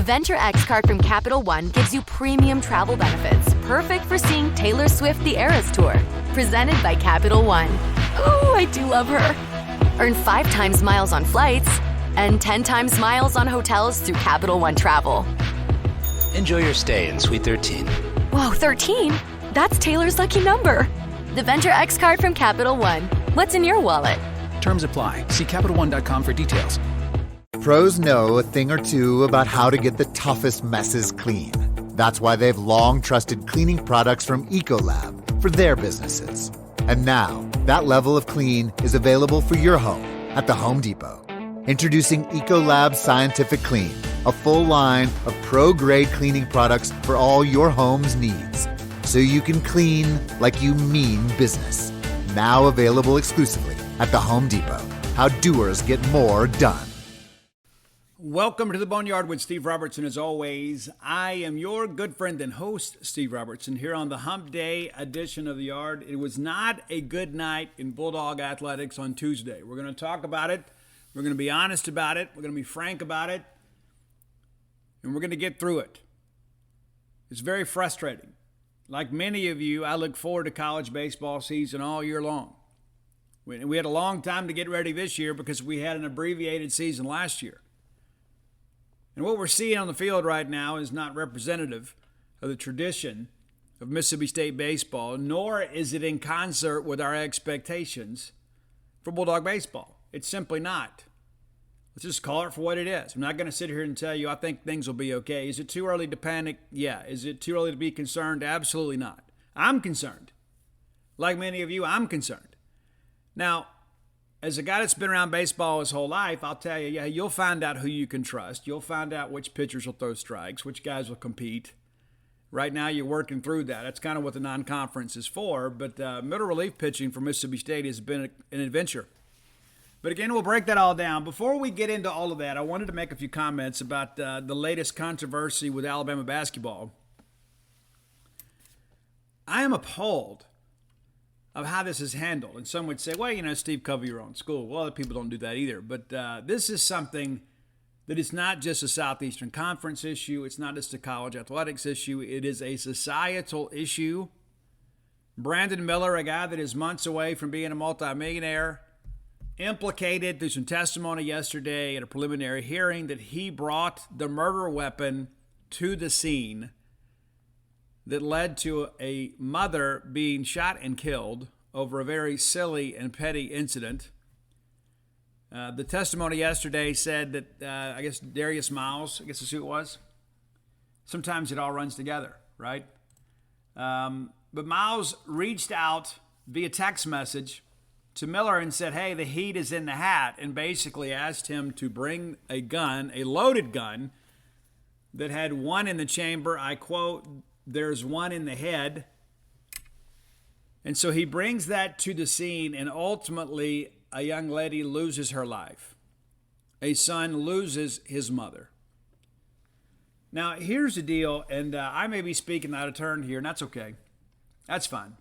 Venture X card from Capital One gives you premium travel benefits, perfect for seeing Taylor Swift The Eras Tour. Presented by Capital One. Ooh, I do love her. Earn 5 times miles on flights and 10 times miles on hotels through Capital One Travel. Enjoy your stay in Suite 13. Whoa, 13? That's Taylor's lucky number. The Venture X card from Capital One. What's in your wallet? Terms apply. See CapitalOne.com for details. Pros know a thing or two about how to get the toughest messes clean. That's why they've long trusted cleaning products from Ecolab for their businesses. And now, that level of clean is available for your home at the Home Depot. Introducing Ecolab Scientific Clean, a full line of pro-grade cleaning products for all your home's needs. So you can clean like you mean business. Now available exclusively at the Home Depot. How doers get more done. Welcome to the Boneyard with Steve Robertson. As always, I am your good friend and host, Steve Robertson, here on the Hump Day edition of the Yard. It was not a good night in Bulldog Athletics on Tuesday. We're going to talk about it. We're going to be honest about it. We're going to be frank about it. And we're going to get through it. It's very frustrating. Like many of you, I look forward to college baseball season all year long. We had a long time to get ready this year because we had an abbreviated season last year. And what we're seeing on the field right now is not representative of the tradition of Mississippi State baseball, nor is it in concert with our expectations for Bulldog baseball. It's simply not. Let's just call it for what it is. I'm not going to sit here and tell you I think things will be okay. Is it too early to panic? Yeah. Is it too early to be concerned? Absolutely not. I'm concerned. Like many of you, I'm concerned. Now, as a guy that's been around baseball his whole life, I'll tell you, yeah, you'll find out who you can trust. You'll find out which pitchers will throw strikes, which guys will compete. Right now, you're working through that. That's kind of what the non-conference is for. But middle relief pitching for Mississippi State has been an adventure. But again, we'll break that all down. Before we get into all of that, I wanted to make a few comments about the latest controversy with Alabama basketball. I am appalled of how this is handled. And some would say, well, Steve, cover your own school. Well, other people don't do that either. But this is something that is not just a Southeastern Conference issue. It's not just a college athletics issue. It is a societal issue. Brandon Miller, a guy that is months away from being a multimillionaire, implicated through some testimony yesterday at a preliminary hearing that he brought the murder weapon to the scene that led to a mother being shot and killed over a very silly and petty incident. The testimony yesterday said that, I guess, Darius Miles, I guess that's who it was. Sometimes it all runs together, right? But Miles reached out via text message to Miller and said, hey, the heat is in the hat, and basically asked him to bring a gun, a loaded gun, that had one in the chamber. I quote, "There's one in the head." And so he brings that to the scene, and ultimately a young lady loses her life. A son loses his mother. Now, here's the deal, and I may be speaking out of turn here, and that's okay. That's fine.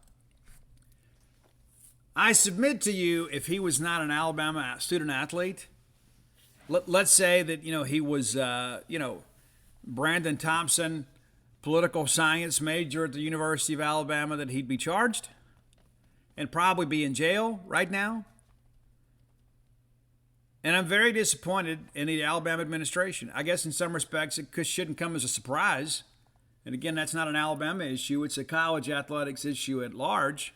I submit to you, if he was not an Alabama student athlete, let's say that, he was, Brandon Thompson, political science major at the University of Alabama, that he'd be charged and probably be in jail right now. And I'm very disappointed in the Alabama administration. I guess in some respects it shouldn't come as a surprise. And again, that's not an Alabama issue. It's a college athletics issue at large.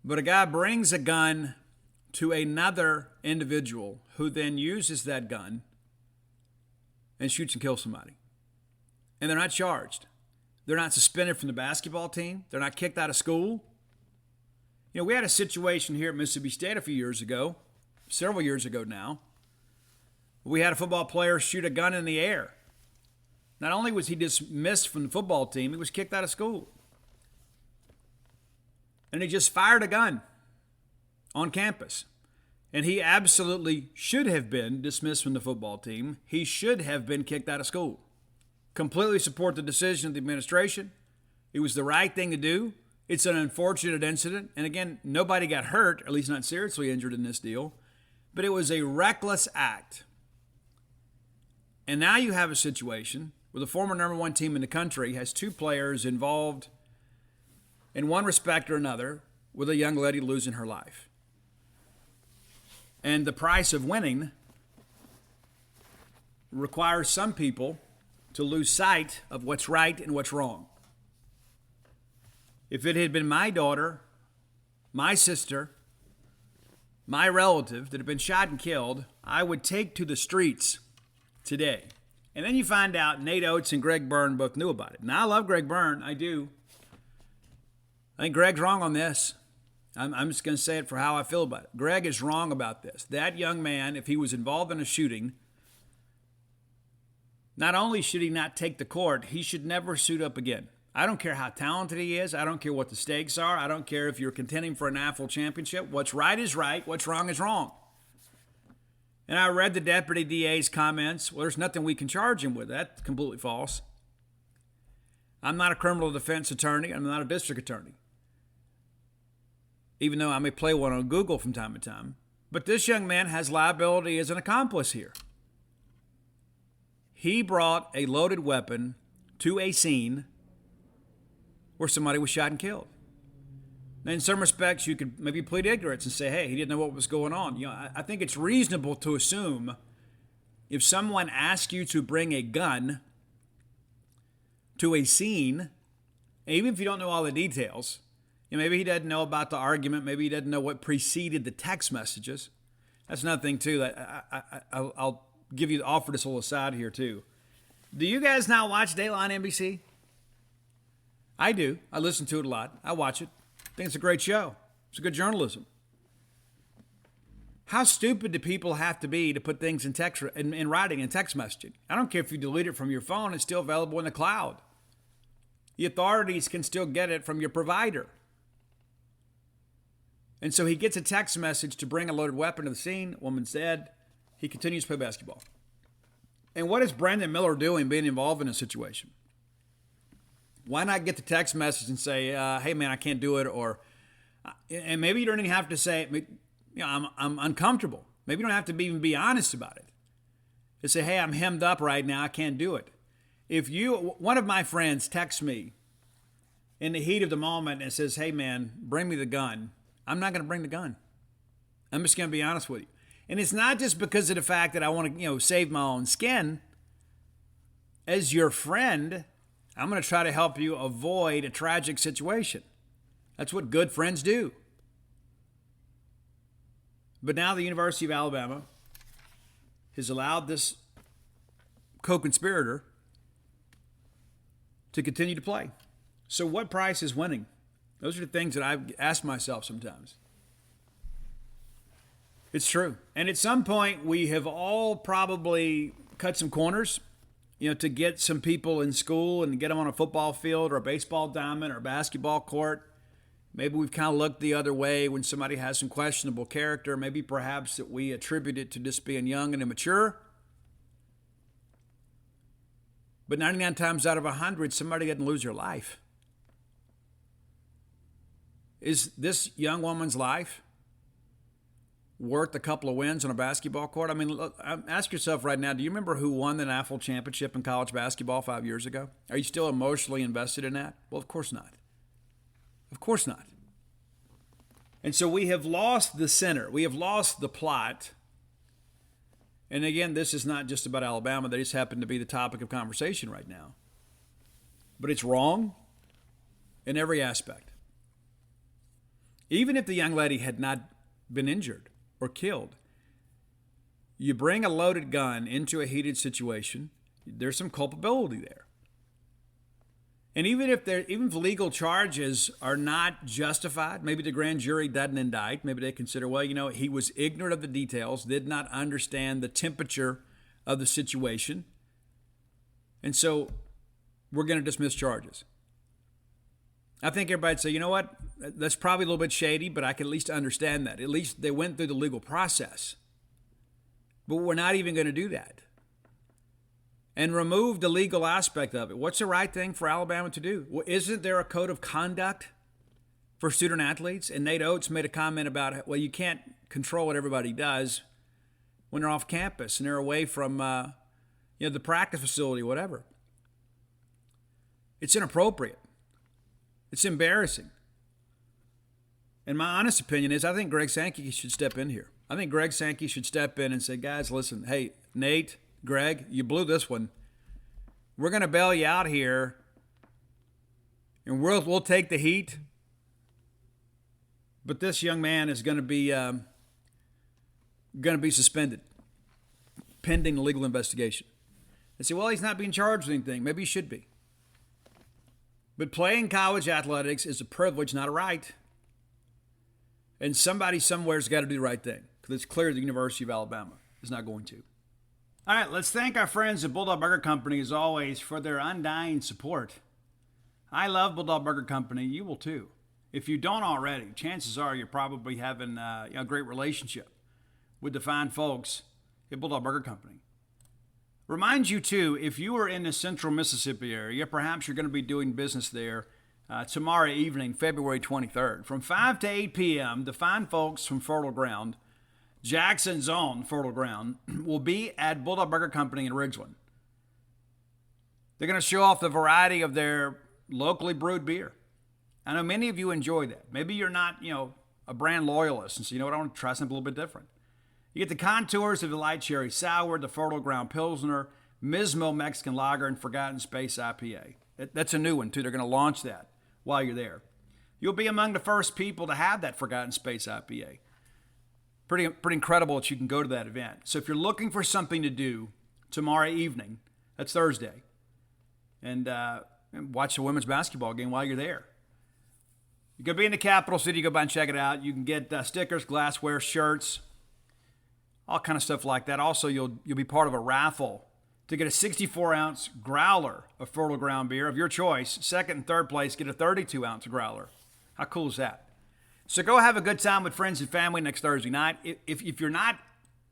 But a guy brings a gun to another individual who then uses that gun and shoots and kills somebody. And they're not charged. They're not suspended from the basketball team. They're not kicked out of school. We had a situation here at Mississippi State a few years ago, several years ago now. We had a football player shoot a gun in the air. Not only was he dismissed from the football team, he was kicked out of school. And he just fired a gun on campus. And he absolutely should have been dismissed from the football team. He should have been kicked out of school. Completely support the decision of the administration. It was the right thing to do. It's an unfortunate incident. And again, nobody got hurt, at least not seriously injured in this deal. But it was a reckless act. And now you have a situation where the former number one team in the country has two players involved in one respect or another with a young lady losing her life. And the price of winning requires some people to lose sight of what's right and what's wrong. If it had been my daughter, my sister, my relative that had been shot and killed, I would take to the streets today. And then you find out Nate Oates and Greg Byrne both knew about it. Now, I love Greg Byrne. I do. I think Greg's wrong on this. I'm just going to say it for how I feel about it. Greg is wrong about this. That young man, if he was involved in a shooting, not only should he not take the court, he should never suit up again. I don't care how talented he is. I don't care what the stakes are. I don't care if you're contending for a national championship. What's right is right. What's wrong is wrong. And I read the deputy DA's comments. Well, there's nothing we can charge him with. That's completely false. I'm not a criminal defense attorney. I'm not a district attorney, even though I may play one on Google from time to time. But this young man has liability as an accomplice here. He brought a loaded weapon to a scene where somebody was shot and killed. Now, in some respects, you could maybe plead ignorance and say, hey, he didn't know what was going on. You know, I think it's reasonable to assume if someone asks you to bring a gun to a scene, even if you don't know all the details, you know, maybe he doesn't know about the argument, maybe he doesn't know what preceded the text messages. That's another thing, too. I'll give you offer this little aside here, too. Do you guys now watch Dateline NBC? I do. I listen to it a lot. I watch it. I think it's a great show. It's a good journalism. How stupid do people have to be to put things in text, in writing and text messaging? I don't care if you delete it from your phone, it's still available in the cloud. The authorities can still get it from your provider. And so he gets a text message to bring a loaded weapon to the scene. Woman's dead. He continues to play basketball. And what is Brandon Miller doing being involved in a situation? Why not get the text message and say, hey, man, I can't do it. Or, and maybe you don't even have to say, you know, I'm uncomfortable. Maybe you don't have to even be honest about it. Just say, hey, I'm hemmed up right now. I can't do it. If one of my friends texts me in the heat of the moment and says, hey, man, bring me the gun, I'm not going to bring the gun. I'm just going to be honest with you. And it's not just because of the fact that I want to, you know, save my own skin. As your friend, I'm going to try to help you avoid a tragic situation. That's what good friends do. But now the University of Alabama has allowed this co-conspirator to continue to play. So what price is winning? Those are the things that I've asked myself sometimes. It's true. And at some point, we have all probably cut some corners, you know, to get some people in school and get them on a football field or a baseball diamond or a basketball court. Maybe we've kind of looked the other way when somebody has some questionable character. Maybe perhaps that we attribute it to just being young and immature. But 99 times out of 100, somebody doesn't lose their life. Is this young woman's life worth a couple of wins on a basketball court? I mean, look, ask yourself right now, do you remember who won the national championship in college basketball 5 years ago? Are you still emotionally invested in that? Well, of course not. Of course not. And so we have lost the center. We have lost the plot. And again, this is not just about Alabama. They just happen to be the topic of conversation right now. But it's wrong in every aspect. Even if the young lady had not been injured or killed, you bring a loaded gun into a heated situation, there's some culpability there. And even if legal charges are not justified, maybe the grand jury doesn't indict, maybe they consider, well, you know, he was ignorant of the details, did not understand the temperature of the situation, and so we're going to dismiss charges. I think everybody'd say, you know what, that's probably a little bit shady, but I can at least understand that. At least they went through the legal process. But we're not even going to do that. And remove the legal aspect of it. What's the right thing for Alabama to do? Well, isn't there a code of conduct for student athletes? And Nate Oates made a comment about, well, you can't control what everybody does when they're off campus and they're away from, the practice facility, whatever. It's inappropriate. It's embarrassing. And my honest opinion is I think Greg Sankey should step in here. I think Greg Sankey should step in and say, guys, listen, hey, Nate, Greg, you blew this one. We're going to bail you out here, and we'll take the heat. But this young man is going to be suspended pending a legal investigation. They say, well, he's not being charged with anything. Maybe he should be. But playing college athletics is a privilege, not a right. And somebody somewhere's got to do the right thing, because it's clear the University of Alabama is not going to. All right, let's thank our friends at Bulldog Burger Company, as always, for their undying support. I love Bulldog Burger Company. You will too. If you don't already, chances are you're probably having a great relationship with the fine folks at Bulldog Burger Company. Remind you, too, if you are in the central Mississippi area, perhaps you're going to be doing business there tomorrow evening, February 23rd. From 5 to 8 p.m., the fine folks from Fertile Ground, Jackson's own Fertile Ground, will be at Bulldog Burger Company in Ridgeland. They're going to show off the variety of their locally brewed beer. I know many of you enjoy that. Maybe you're not, a brand loyalist, and so I want to try something a little bit different. You get the contours of the Light Cherry Sour, the Fertile Ground Pilsner, Mismo Mexican Lager, and Forgotten Space IPA. That's a new one, too. They're going to launch that while you're there. You'll be among the first people to have that Forgotten Space IPA. Pretty incredible that you can go to that event. So if you're looking for something to do tomorrow evening, that's Thursday, and watch the women's basketball game while you're there. You could be in the capital city, go by and check it out. You can get stickers, glassware, shirts, all kind of stuff like that. Also, you'll be part of a raffle to get a 64-ounce growler of Fertile Ground beer of your choice. Second and third place, get a 32-ounce growler. How cool is that? So go have a good time with friends and family next Thursday night. If you're not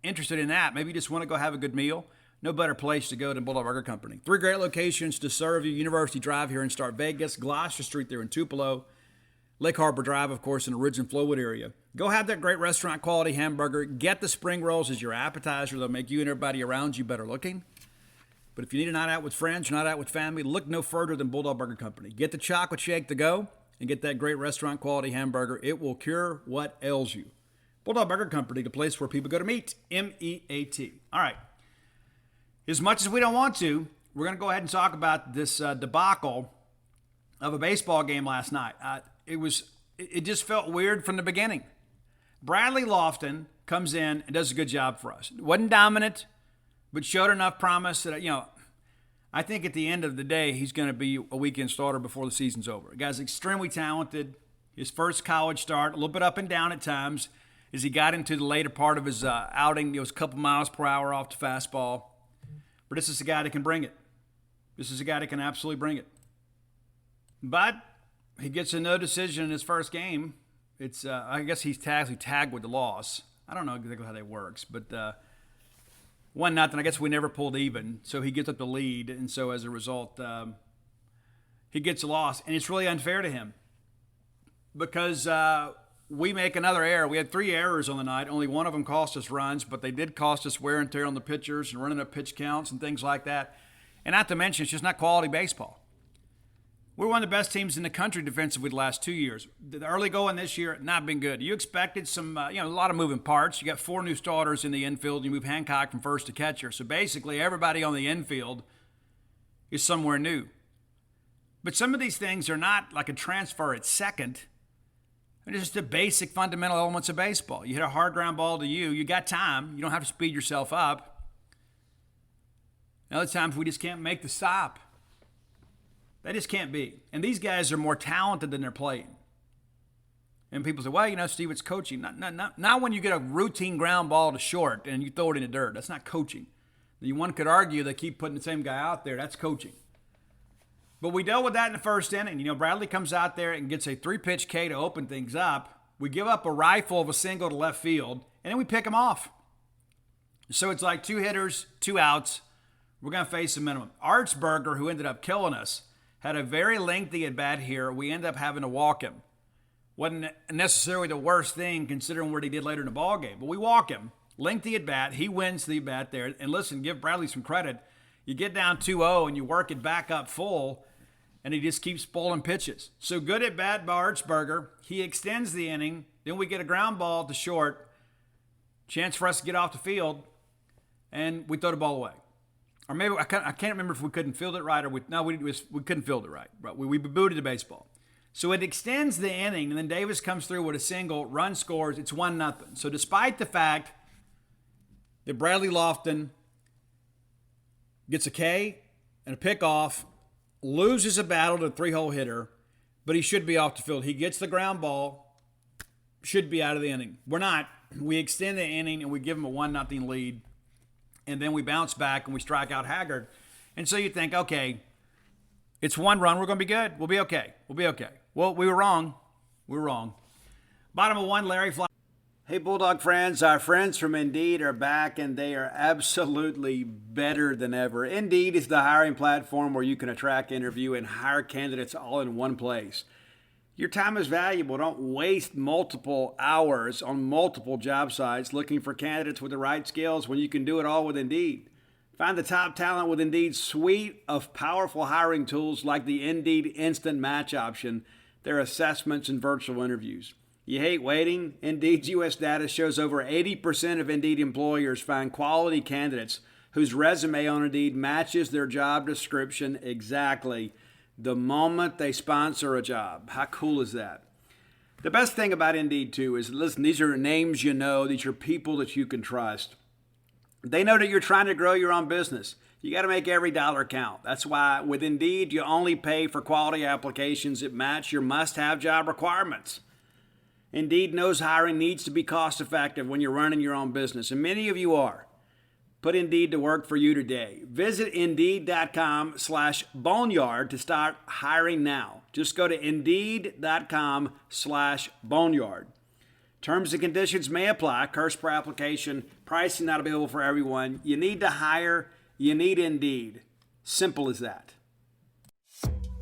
interested in that, maybe you just want to go have a good meal, no better place to go than Bulldog Burger Company. 3 great locations to serve you. University Drive here in Start Vegas, Gloucester Street there in Tupelo, Lake Harbor Drive, of course, in the Ridge and Flowood area. Go have that great restaurant quality hamburger. Get the spring rolls as your appetizer. They'll make you and everybody around you better looking. But if you need a night out with friends, not out with family, look no further than Bulldog Burger Company. Get the chocolate shake to go and get that great restaurant quality hamburger. It will cure what ails you. Bulldog Burger Company, the place where people go to meet. M-E-A-T. All right. As much as we don't want to, we're going to go ahead and talk about this debacle of a baseball game last night. It just felt weird from the beginning. Bradley Lofton comes in and does a good job for us. Wasn't dominant, but showed enough promise that, I think at the end of the day, he's going to be a weekend starter before the season's over. The guy's extremely talented. His first college start, a little bit up and down at times as he got into the later part of his outing. It was a couple miles per hour off the fastball. But this is a guy that can bring it. This is a guy that can absolutely bring it. But he gets a no decision in his first game. It's I guess he's tagged with the loss. I don't know exactly how that works, but 1-0. I guess we never pulled even, so he gets up the lead, and so as a result, he gets a loss, and it's really unfair to him because we make another error. We had 3 errors on the night. Only one of them cost us runs, but they did cost us wear and tear on the pitchers and running up pitch counts and things like that. And not to mention, it's just not quality baseball. We're one of the best teams in the country defensively the last 2 years. The early going this year, not been good. You expected some, a lot of moving parts. You got 4 new starters in the infield. You move Hancock from first to catcher. So basically, everybody on the infield is somewhere new. But some of these things are not like a transfer at second. They're just the basic fundamental elements of baseball. You hit a hard ground ball to you. You got time. You don't have to speed yourself up. And other times, we just can't make the stop. They just can't be. And these guys are more talented than they're playing. And people say, well, Steve, it's coaching. Not when you get a routine ground ball to short and you throw it in the dirt. That's not coaching. One could argue they keep putting the same guy out there. That's coaching. But we dealt with that in the first inning. Bradley comes out there and gets a 3-pitch K to open things up. We give up a rifle of a single to left field, and then we pick him off. So it's like 2 hitters, 2 outs. We're going to face a minimum. Artsberger, who ended up killing us, had a very lengthy at-bat here. We ended up having to walk him. Wasn't necessarily the worst thing considering what he did later in the ballgame, but we walk him. Lengthy at-bat. He wins the at-bat there. And listen, give Bradley some credit. You get down 2-0 and you work it back up full, and he just keeps pulling pitches. So good at bat by Archberger. He extends the inning. Then we get a ground ball to short. Chance for us to get off the field, and we throw the ball away. Or maybe I can't remember if we couldn't field it right or we couldn't field it right. But we booted the baseball. So it extends the inning, and then Davis comes through with a single, run scores. It's 1-0. So despite the fact that Bradley Lofton gets a K and a pickoff, loses a battle to a 3-hole hitter, but he should be off the field. He gets the ground ball, should be out of the inning. We're not. We extend the inning, and we give him a 1-0 lead. And then we bounce back and we strike out Haggard. And so you think, okay, it's 1 run. We're going to be good. We'll be okay. We'll be okay. Well, we were wrong. We were wrong. Bottom of 1, Larry Fly. Hey, Bulldog friends. Our friends from Indeed are back, and they are absolutely better than ever. Indeed is the hiring platform where you can attract, interview, and hire candidates all in one place. Your time is valuable. Don't waste multiple hours on multiple job sites looking for candidates with the right skills when you can do it all with Indeed. Find the top talent with Indeed's suite of powerful hiring tools like the Indeed Instant Match option, their assessments, and virtual interviews. You hate waiting? Indeed's U.S. data shows over 80% of Indeed employers find quality candidates whose resume on Indeed matches their job description exactly the moment they sponsor a job. How cool is that? The best thing about Indeed, too, is, listen, these are names you know. These are people that you can trust. They know that you're trying to grow your own business. You got to make every dollar count. That's why with Indeed, you only pay for quality applications that match your must-have job requirements. Indeed knows hiring needs to be cost-effective when you're running your own business, and many of you are. Put Indeed to work for you today. Visit Indeed.com/Boneyard to start hiring now. Just go to Indeed.com/Boneyard. Terms and conditions may apply. Cost per application. Pricing not available for everyone. You need to hire. You need Indeed. Simple as that.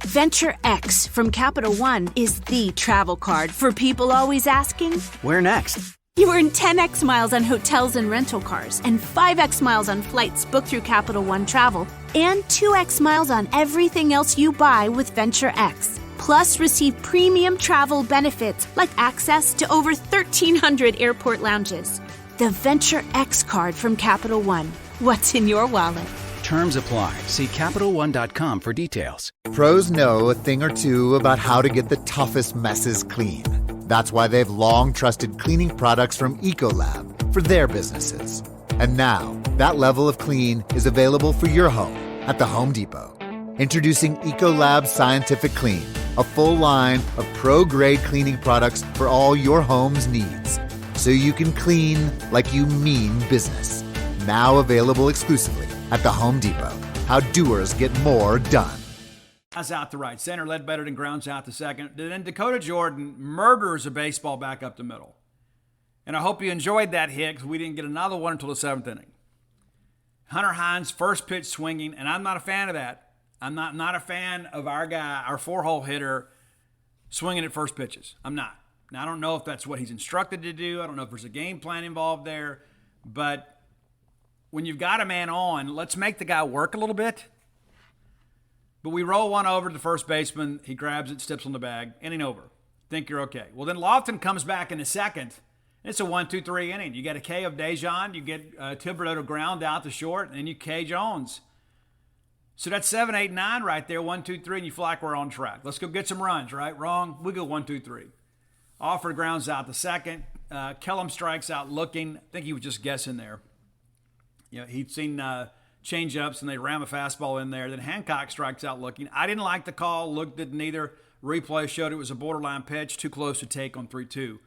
Venture X from Capital One is the travel card for people always asking, where next? You earn 10x miles on hotels and rental cars, and 5x miles on flights booked through Capital One Travel, and 2x miles on everything else you buy with Venture X. Plus, receive premium travel benefits like access to over 1,300 airport lounges. The Venture X card from Capital One. What's in your wallet? Terms apply. See CapitalOne.com for details. Pros know a thing or two about how to get the toughest messes clean. That's why they've long trusted cleaning products from Ecolab for their businesses. And now, that level of clean is available for your home at the Home Depot. Introducing Ecolab Scientific Clean, a full line of pro-grade cleaning products for all your home's needs. So you can clean like you mean business. Now available exclusively at the Home Depot. How doers get more done. Guys out to right center, led better than grounds out to second. Then Dakota Jordan murders a baseball back up the middle. And I hope you enjoyed that hit because we didn't get another one until the 7th inning. Hunter Hines, first pitch swinging, and I'm not a fan of that. I'm not a fan of our guy, our 4-hole hitter, swinging at first pitches. I'm not. Now, I don't know if that's what he's instructed to do. I don't know if there's a game plan involved there. But when you've got a man on, let's make the guy work a little bit. But we roll one over to the first baseman. He grabs it, steps on the bag, inning over. Think you're okay. Well, then Lofton comes back in the second. It's a 1-2-3 inning. You get a K of Dejan. You get Thibodeau to ground out to short, and then you K Jones. So that's 7, 8, 9 right there, 1, 2, 3, and you feel like we're on track. Let's go get some runs, right? Wrong. We go 1, 2, 3. Offer grounds out the second. Kellum strikes out looking. I think he was just guessing there. You know, he'd seen change-ups, and they ram a fastball in there. Then Hancock strikes out looking. I didn't like the call. Looked at neither. Replay showed it was a borderline pitch, too close to take on 3-2.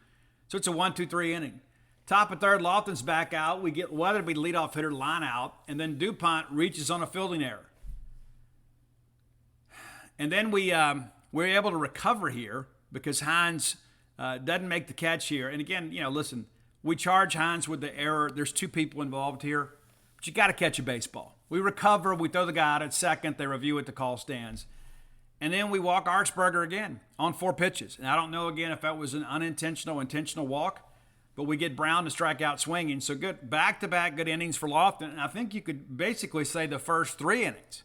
So it's a 1, 2, 3 inning. Top of third, Lofton's back out. We get Weatherby leadoff hitter line out, and then DuPont reaches on a fielding error. And then we're able to recover here because Hines doesn't make the catch here. And again, you know, listen, we charge Hines with the error. There's 2 people involved here, but you got to catch a baseball. We recover. We throw the guy out at second. They review it. The call stands. And then we walk Archberger again on 4 pitches. And I don't know, again, if that was an unintentional, intentional walk. but we get Brown to strike out swinging. So good back-to-back good innings for Lofton. And I think you could basically say the first 3 innings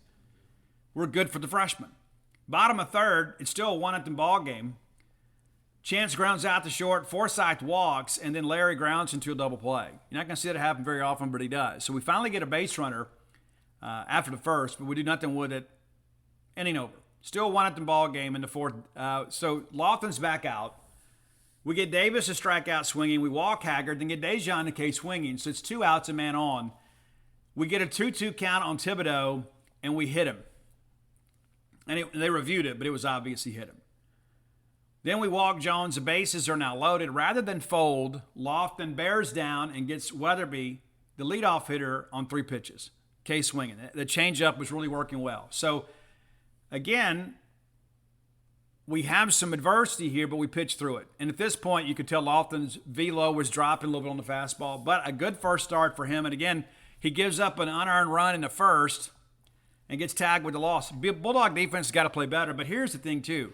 were good for the freshman. Bottom of third, it's still a 1-0 ball game. Chance grounds out to short, Forsythe walks, and then Larry grounds into a double play. You're not going to see that happen very often, but he does. So we finally get a base runner after the first, but we do nothing with it. Inning over. Still a 1-0 ball game in the fourth. So Lofton's back out. We get Davis to strike out swinging. We walk Haggard, then get Dejan to K swinging. So it's 2 outs, a man on. We get a 2-2 count on Thibodeau, and we hit him. And they reviewed it, but it was obvious he hit him. Then we walk Jones. The bases are now loaded. Rather than fold, Lofton bears down and gets Weatherby, the leadoff hitter, on 3 pitches. K swinging. The changeup was really working well. So, again, we have some adversity here, but we pitched through it. And at this point, you could tell Lofton's velo was dropping a little bit on the fastball, but a good first start for him. And again, he gives up an unearned run in the first and gets tagged with the loss. Bulldog defense has got to play better, but here's the thing, too.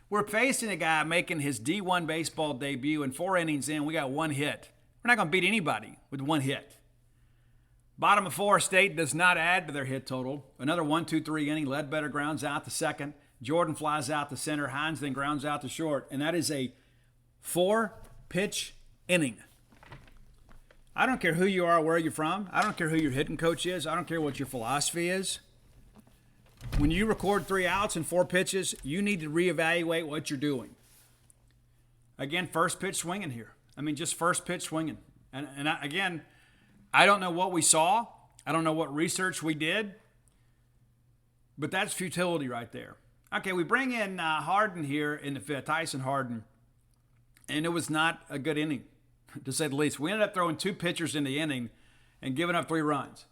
We're facing a guy making his D1 baseball debut, and 4 innings in, we got 1 hit. We're not going to beat anybody with 1 hit. Bottom of 4, State does not add to their hit total. Another 1-2-3 inning. Ledbetter grounds out to second. Jordan flies out to center. Hines then grounds out to short. And that is a 4-pitch inning. I don't care who you are or where you're from. I don't care who your hitting coach is. I don't care what your philosophy is. When you record 3 outs and 4 pitches, you need to reevaluate what you're doing. Again, first pitch swinging here. I mean, just first pitch swinging. Again, I don't know what we saw. I don't know what research we did. But that's futility right there. Okay, we bring in Harden here in the 5th, Tyson Harden. And it was not a good inning, to say the least. We ended up throwing 2 pitchers in the inning and giving up 3 runs.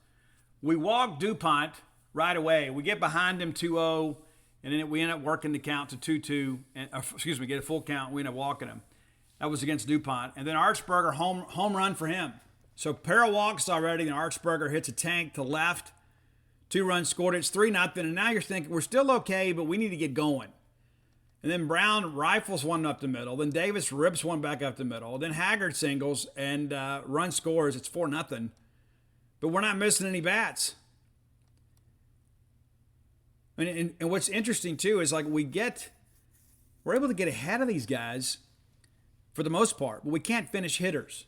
We walked DuPont right away. We get behind him 2-0, and then we end up working the count to 2-2. Get a full count. We end up walking him. That was against DuPont. And then Archberger, home run for him. So Para walks already, and Archberger hits a tank to left. 2 runs scored. It's 3-0, and now you're thinking, we're still okay, but we need to get going. And then Brown rifles one up the middle. Then Davis rips one back up the middle. Then Haggard singles, and run scores. It's 4-0. But we're not missing any bats. And what's interesting, too, is like we're able to get ahead of these guys for the most part, but we can't finish hitters.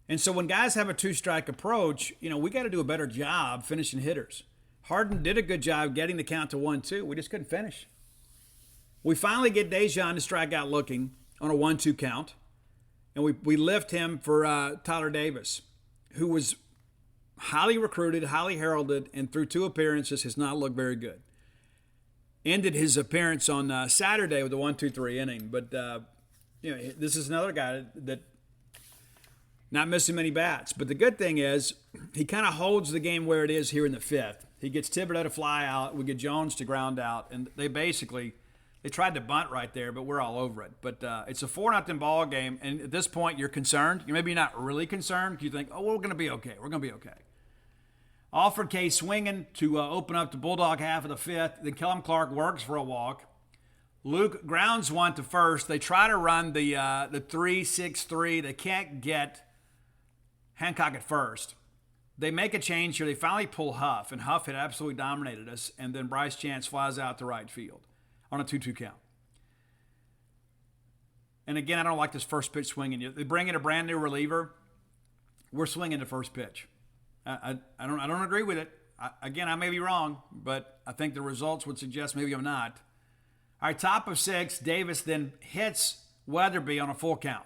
And so when guys have a 2-strike approach, we got to do a better job finishing hitters. Harden did a good job getting the count to 1-2. We just couldn't finish. We finally get Dejan to strike out looking on a 1-2 count, and we lift him for Tyler Davis, who was highly recruited, highly heralded, and through 2 appearances has not looked very good. Ended his appearance on Saturday with a 1-2-3 inning, but this is another guy that not missing many bats. But the good thing is he kind of holds the game where it is here in the 5th. He gets Thibodeau to fly out. We get Jones to ground out, and they tried to bunt right there, but we're all over it. But it's a 4-0 ball game, and at this point you're concerned. You're maybe not really concerned. You think, we're going to be okay. We're going to be okay. Alfred K swinging to open up the Bulldog half of the 5th. Then Kellum Clark works for a walk. Luke grounds one to first. They try to run the 3-6-3. They can't get Hancock at first. They make a change here. They finally pull Huff, and Huff had absolutely dominated us. And then Bryce Chance flies out to right field on a 2-2 count. And again, I don't like this first pitch swinging. They bring in a brand new reliever. We're swinging the first pitch. I don't agree with it. I may be wrong, but I think the results would suggest maybe I'm not. All right, top of 6, Davis then hits Weatherby on a full count.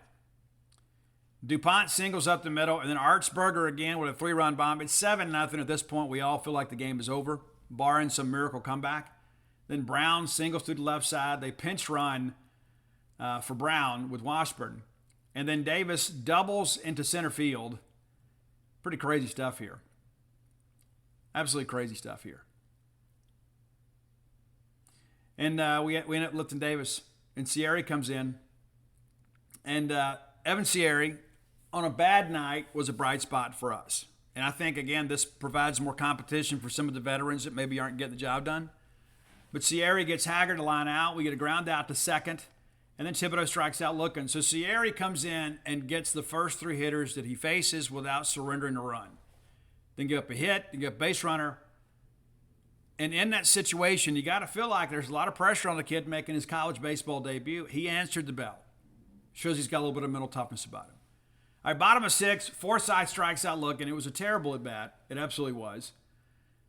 DuPont singles up the middle, and then Archberger again with a 3-run bomb. It's 7-0 at this point. We all feel like the game is over, barring some miracle comeback. Then Brown singles through the left side. They pinch run for Brown with Washburn. And then Davis doubles into center field. Pretty crazy stuff here. Absolutely crazy stuff here. And we end up lifting Davis. And Sierra comes in. And Evan Sierra, on a bad night, was a bright spot for us. And I think, again, this provides more competition for some of the veterans that maybe aren't getting the job done. But Sierra gets Haggard to line out. We get a ground out to second. And then Thibodeau strikes out looking. So Sierra comes in and gets the first 3 hitters that he faces without surrendering a run. Then give up a hit, you get a base runner. And in that situation, you got to feel like there's a lot of pressure on the kid making his college baseball debut. He answered the bell. Shows he's got a little bit of mental toughness about him. All right, bottom of 6, Forsythe strikes out looking. It was a terrible at bat. It absolutely was.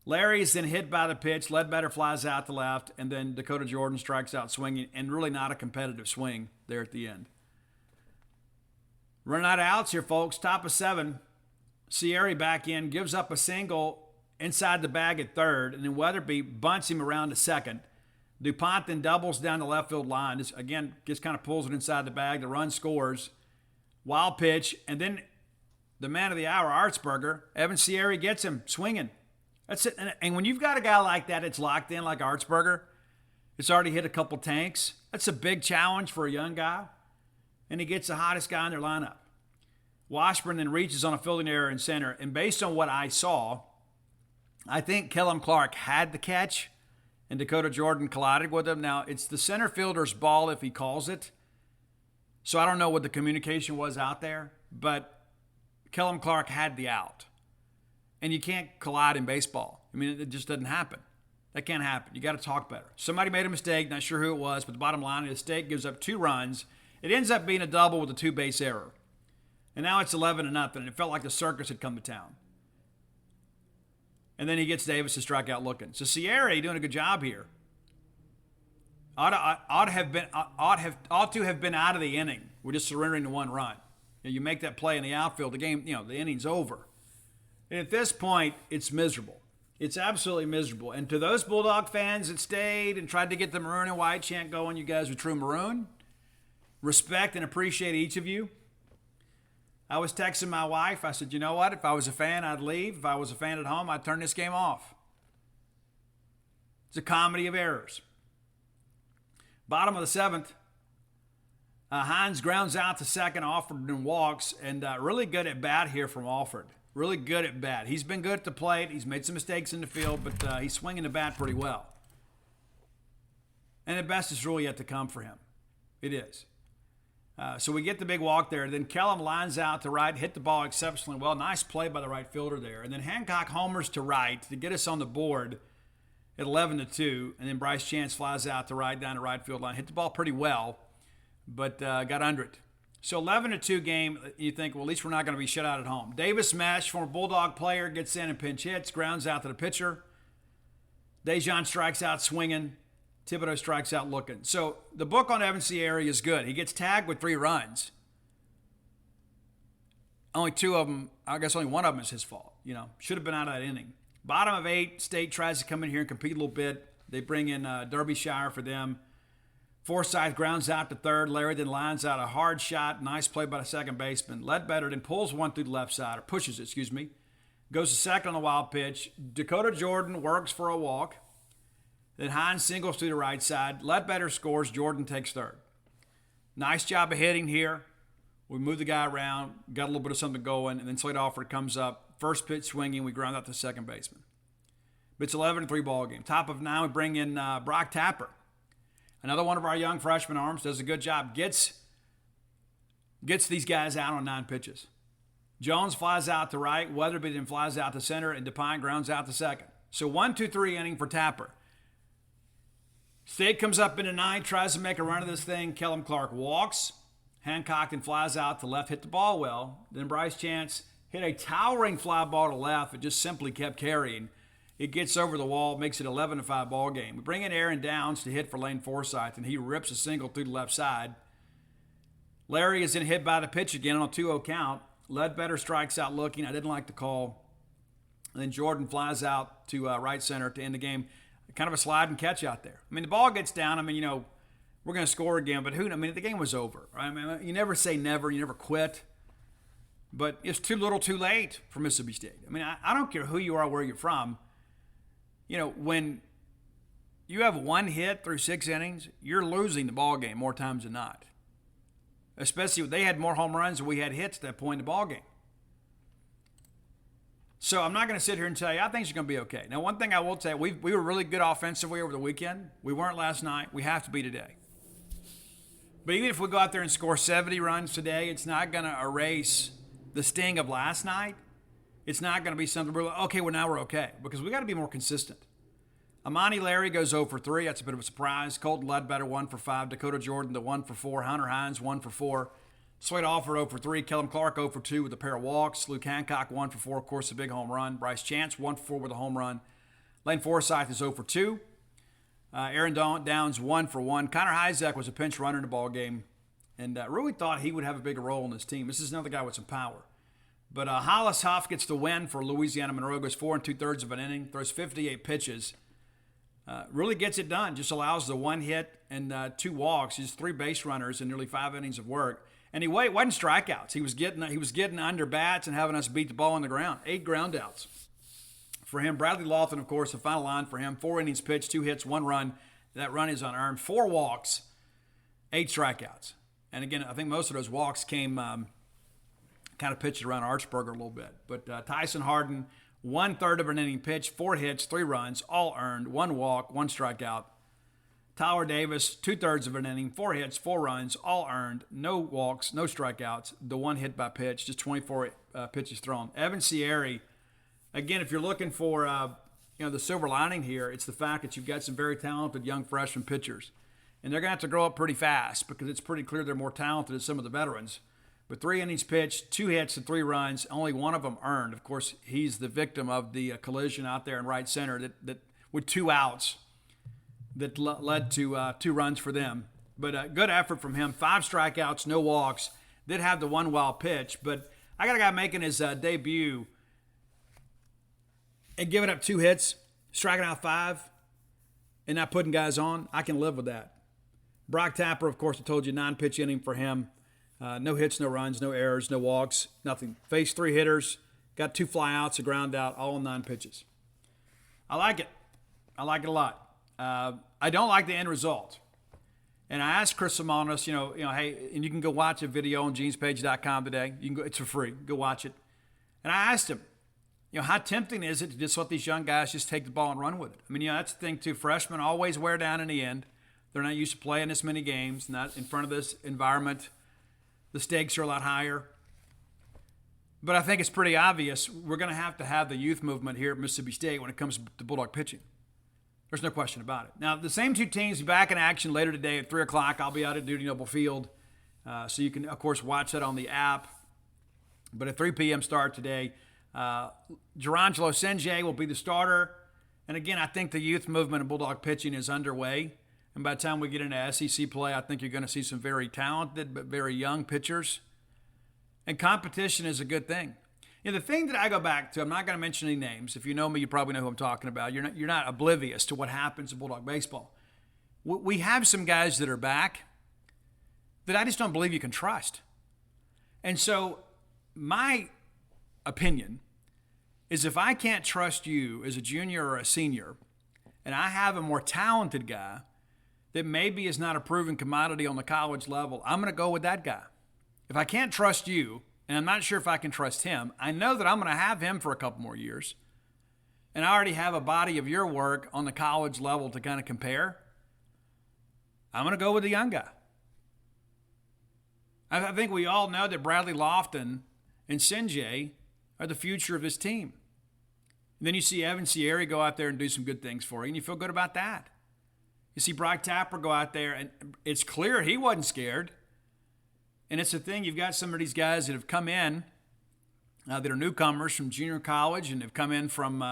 Larry is then hit by the pitch. Ledbetter flies out to left, and then Dakota Jordan strikes out swinging, and really not a competitive swing there at the end. Running out of outs here, folks. Top of 7. Sierra back in, gives up a single inside the bag at third, and then Weatherby bunts him around to second. DuPont then doubles down the left field line. This, again, just kind of pulls it inside the bag. The run scores. Wild pitch, and then the man of the hour, Artsberger, Evan Sierra gets him swinging. That's it. And when you've got a guy like that, it's locked in like Artsberger. It's already hit a couple tanks. That's a big challenge for a young guy. And he gets the hottest guy in their lineup. Washburn then reaches on a fielding error in center. And based on what I saw, I think Kellum Clark had the catch, and Dakota Jordan collided with him. Now, it's the center fielder's ball if he calls it. So I don't know what the communication was out there, but Kellum Clark had the out. And you can't collide in baseball. I mean, it just doesn't happen. That can't happen. You got to talk better. Somebody made a mistake, not sure who it was, but the bottom line is the State gives up 2 runs. It ends up being a double with a 2-base error. And now it's 11-0, and it felt like the circus had come to town. And then he gets Davis to strike out looking. So Sierra doing a good job here. Ought to have been out of the inning. We're just surrendering to 1 run. You make that play in the outfield, the game, the inning's over. And at this point, it's miserable. It's absolutely miserable. And to those Bulldog fans that stayed and tried to get the maroon and white chant going, you guys are true maroon. Respect and appreciate each of you. I was texting my wife. I said, you know what? If I was a fan, I'd leave. If I was a fan at home, I'd turn this game off. It's a comedy of errors. Bottom of the 7th, Hines grounds out to second. Alford and walks. And really good at bat here from Alford. Really good at bat. He's been good at the plate. He's made some mistakes in the field, but he's swinging the bat pretty well. And the best is really yet to come for him. It is. So we get the big walk there. Then Kellum lines out to right, hit the ball exceptionally well. Nice play by the right fielder there. And then Hancock homers to right to get us on the board at 11-2. And then Bryce Chance flies out to right, down the right field line. Hit the ball pretty well, but got under it. So 11-2 game, you think, well, at least we're not going to be shut out at home. Davis Mesh, former Bulldog player, gets in and pinch hits, grounds out to the pitcher. Dejan strikes out swinging. Thibodeau strikes out looking. So the book on Evan Sierra is good. He gets tagged with 3 runs. Only 2 of them, I guess only 1 of them is his fault. Should have been out of that inning. Bottom of 8, State tries to come in here and compete a little bit. They bring in Derbyshire for them. Forsythe grounds out to third. Larry then lines out a hard shot. Nice play by the second baseman. Ledbetter then pulls one through the left side, or pushes it, Goes to second on the wild pitch. Dakota Jordan works for a walk. Then Hines singles through the right side. Ledbetter scores. Jordan takes third. Nice job of hitting here. We move the guy around, got a little bit of something going, and then Slade Alford comes up. First pitch swinging, we ground out to second baseman. But it's 11-3 ball game. Top of 9, we bring in Brock Tapper. Another one of our young freshman arms, does a good job. Gets these guys out on 9 pitches. Jones flies out to right. Weatherby then flies out to center, and DuPont grounds out to second. So 1-2-3 inning for Tapper. State comes up into 9, tries to make a run of this thing. Kellum Clark walks. Hancock then flies out to left, hit the ball well. Then Bryce Chance hit a towering fly ball to left. It just simply kept carrying. It gets over the wall, makes it 11-5 ball game. We bring in Aaron Downs to hit for Lane Forsythe, and he rips a single through the left side. Larry is then hit by the pitch again on a 2-0 count. Ledbetter strikes out looking. I didn't like the call. And then Jordan flies out to right center to end the game. Kind of a slide and catch out there. I mean, the ball gets down. I mean, we're going to score again, but the game was over. Right? I mean, you never say never. You never quit. But it's too little too late for Mississippi State. I mean, I don't care who you are, where you're from. When you have 1 hit through 6 innings, you're losing the ball game more times than not. Especially when they had more home runs than we had hits at that point in the ball game. So I'm not going to sit here and tell you I think it's going to be okay. Now, one thing I will tell you, we were really good offensively over the weekend. We weren't last night. We have to be today. But even if we go out there and score 70 runs today, it's not going to erase the sting of last night. It's not going to be something we're like, okay, well, now we're okay. Because we got to be more consistent. Amani Larry goes 0 for 3. That's a bit of a surprise. Colton Ledbetter 1 for 5. Dakota Jordan the 1 for 4. Hunter Hines 1 for 4. Slade Alford 0 for 3. Kellum Clark 0 for 2 with a pair of walks. Luke Hancock 1 for 4. Of course, a big home run. Bryce Chance 1 for 4 with a home run. Lane Forsythe is 0 for 2. Aaron Downs 1 for 1. Connor Hyzak was a pinch runner in the ball game, and really thought he would have a bigger role in this team. This is another guy with some power. But Hollis Huff gets the win for Louisiana Monroe. Goes 4 2/3 of an inning. Throws 58 pitches. Really gets it done. Just allows the 1 hit and 2 walks. Just 3 base runners and nearly 5 innings of work. And he wasn't strikeouts. He was getting under bats and having us beat the ball on the ground. 8 groundouts for him. Bradley Lofton, of course, the final line for him. 4 innings pitched, 2 hits, 1 run. That run is unearned. 4 walks, 8 strikeouts. And again, I think most of those walks came kind of pitched around Archberger a little bit. But Tyson Harden, 1/3 of an inning pitched, 4 hits, 3 runs, all earned, 1 walk, 1 strikeout. Tyler Davis, 2/3 of an inning, 4 hits, 4 runs, all earned, no walks, no strikeouts. The 1 hit by pitch, just 24 pitches thrown. Evan Sierra, again, if you're looking for the silver lining here, it's the fact that you've got some very talented young freshman pitchers. And they're going to have to grow up pretty fast because it's pretty clear they're more talented than some of the veterans. But 3 innings pitched, 2 hits and 3 runs, only 1 of them earned. Of course, he's the victim of the collision out there in right center that with 2 outs that led to 2 runs for them. But good effort from him. 5 strikeouts, no walks. Did have the 1 wild pitch. But I got a guy making his debut and giving up 2 hits, striking out 5, and not putting guys on. I can live with that. Brock Tapper, of course, I told you, 9-pitch inning for him. No hits, no runs, no errors, no walks, nothing. Faced 3 hitters, got 2 flyouts, a ground out, all in 9 pitches. I like it. I like it a lot. I don't like the end result. And I asked Chris Simonis, hey, and you can go watch a video on genespage.com today. You can go, it's for free. Go watch it. And I asked him, how tempting is it to just let these young guys just take the ball and run with it? I mean, that's the thing too. Freshmen always wear down in the end. They're not used to playing this many games, not in front of this environment. The stakes are a lot higher. But I think it's pretty obvious we're going to have the youth movement here at Mississippi State when it comes to Bulldog pitching. There's no question about it. Now, the same 2 teams will be back in action later today at 3 o'clock. I'll be out at Duty Noble Field. So you can, of course, watch that on the app. But at 3 p.m. start today, Gerangelo Senjay will be the starter. And again, I think the youth movement of Bulldog pitching is underway. And by the time we get into SEC play, I think you're going to see some very talented but very young pitchers. And competition is a good thing. The thing that I go back to, I'm not going to mention any names. If you know me, you probably know who I'm talking about. You're not oblivious to what happens in Bulldog baseball. We have some guys that are back that I just don't believe you can trust. And so my opinion is if I can't trust you as a junior or a senior, and I have a more talented guy that maybe is not a proven commodity on the college level, I'm going to go with that guy. If I can't trust you, and I'm not sure if I can trust him, I know that I'm going to have him for a couple more years. And I already have a body of your work on the college level to kind of compare. I'm going to go with the young guy. I think we all know that Bradley Lofton and Senjay are the future of this team. And then you see Evan Sierra go out there and do some good things for you, and you feel good about that. You see Brock Tapper go out there, and it's clear he wasn't scared. And it's the thing, you've got some of these guys that have come in that are newcomers from junior college and have come in from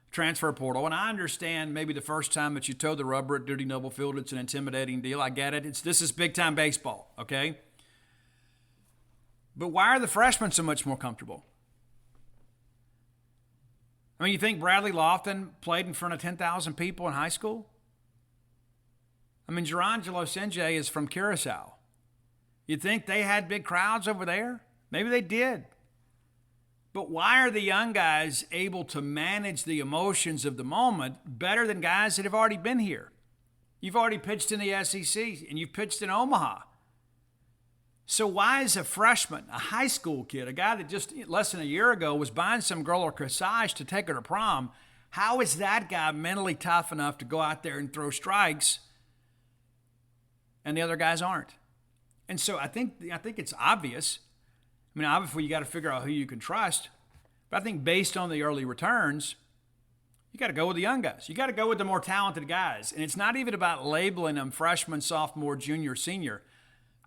transfer portal. And I understand maybe the first time that you toe the rubber at Duty Noble Field, it's an intimidating deal. I get it. This is big-time baseball, okay? But why are the freshmen so much more comfortable? I mean, you think Bradley Lofton played in front of 10,000 people in high school? I mean, Gerangelo Senjay is from Curacao. You think they had big crowds over there? Maybe they did. But why are the young guys able to manage the emotions of the moment better than guys that have already been here? You've already pitched in the SEC, and you've pitched in Omaha. So why is a freshman, a high school kid, a guy that just less than a year ago was buying some girl a corsage to take her to prom, how is that guy mentally tough enough to go out there and throw strikes and the other guys aren't? And so I think it's obvious. I mean, obviously you got to figure out who you can trust. But I think based on the early returns, you got to go with the young guys. You got to go with the more talented guys. And it's not even about labeling them freshman, sophomore, junior, senior.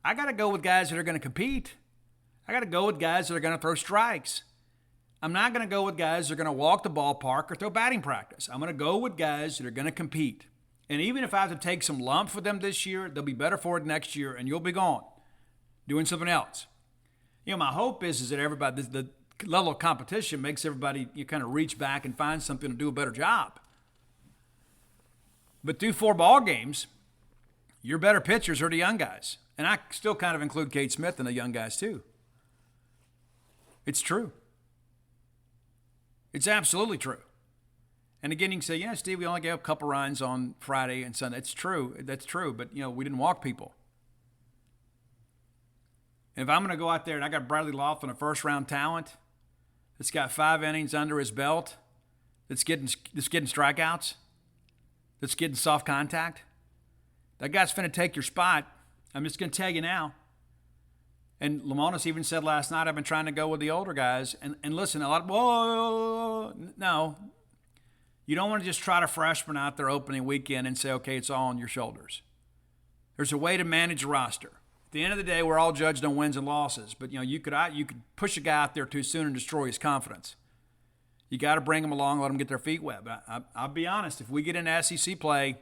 I got to go with guys that are going to compete. I got to go with guys that are going to throw strikes. I'm not going to go with guys that are going to walk the ballpark or throw batting practice. I'm going to go with guys that are going to compete. And even if I have to take some lumps with them this year, they'll be better for it next year, and you'll be gone doing something else. My hope is that everybody, the level of competition makes everybody kind of reach back and find something to do a better job. But through 4 ball games, your better pitchers are the young guys. And I still kind of include Cade Smith in the young guys too. It's true. It's absolutely true. And again, you can say, yeah, Steve, we only gave up a couple runs on Friday and Sunday. It's true. That's true. But, we didn't walk people. And if I'm going to go out there and I got Bradley Laughlin, a first-round talent that's got 5 innings under his belt, that's getting strikeouts, that's getting soft contact, that guy's going to take your spot. I'm just going to tell you now. And Lamonis even said last night, I've been trying to go with the older guys. And listen, no. You don't want to just try to freshman out there opening weekend and say, okay, it's all on your shoulders. There's a way to manage a roster. At the end of the day, we're all judged on wins and losses. But, you could push a guy out there too soon and destroy his confidence. You got to bring them along, let them get their feet wet. But I'll be honest, if we get into SEC play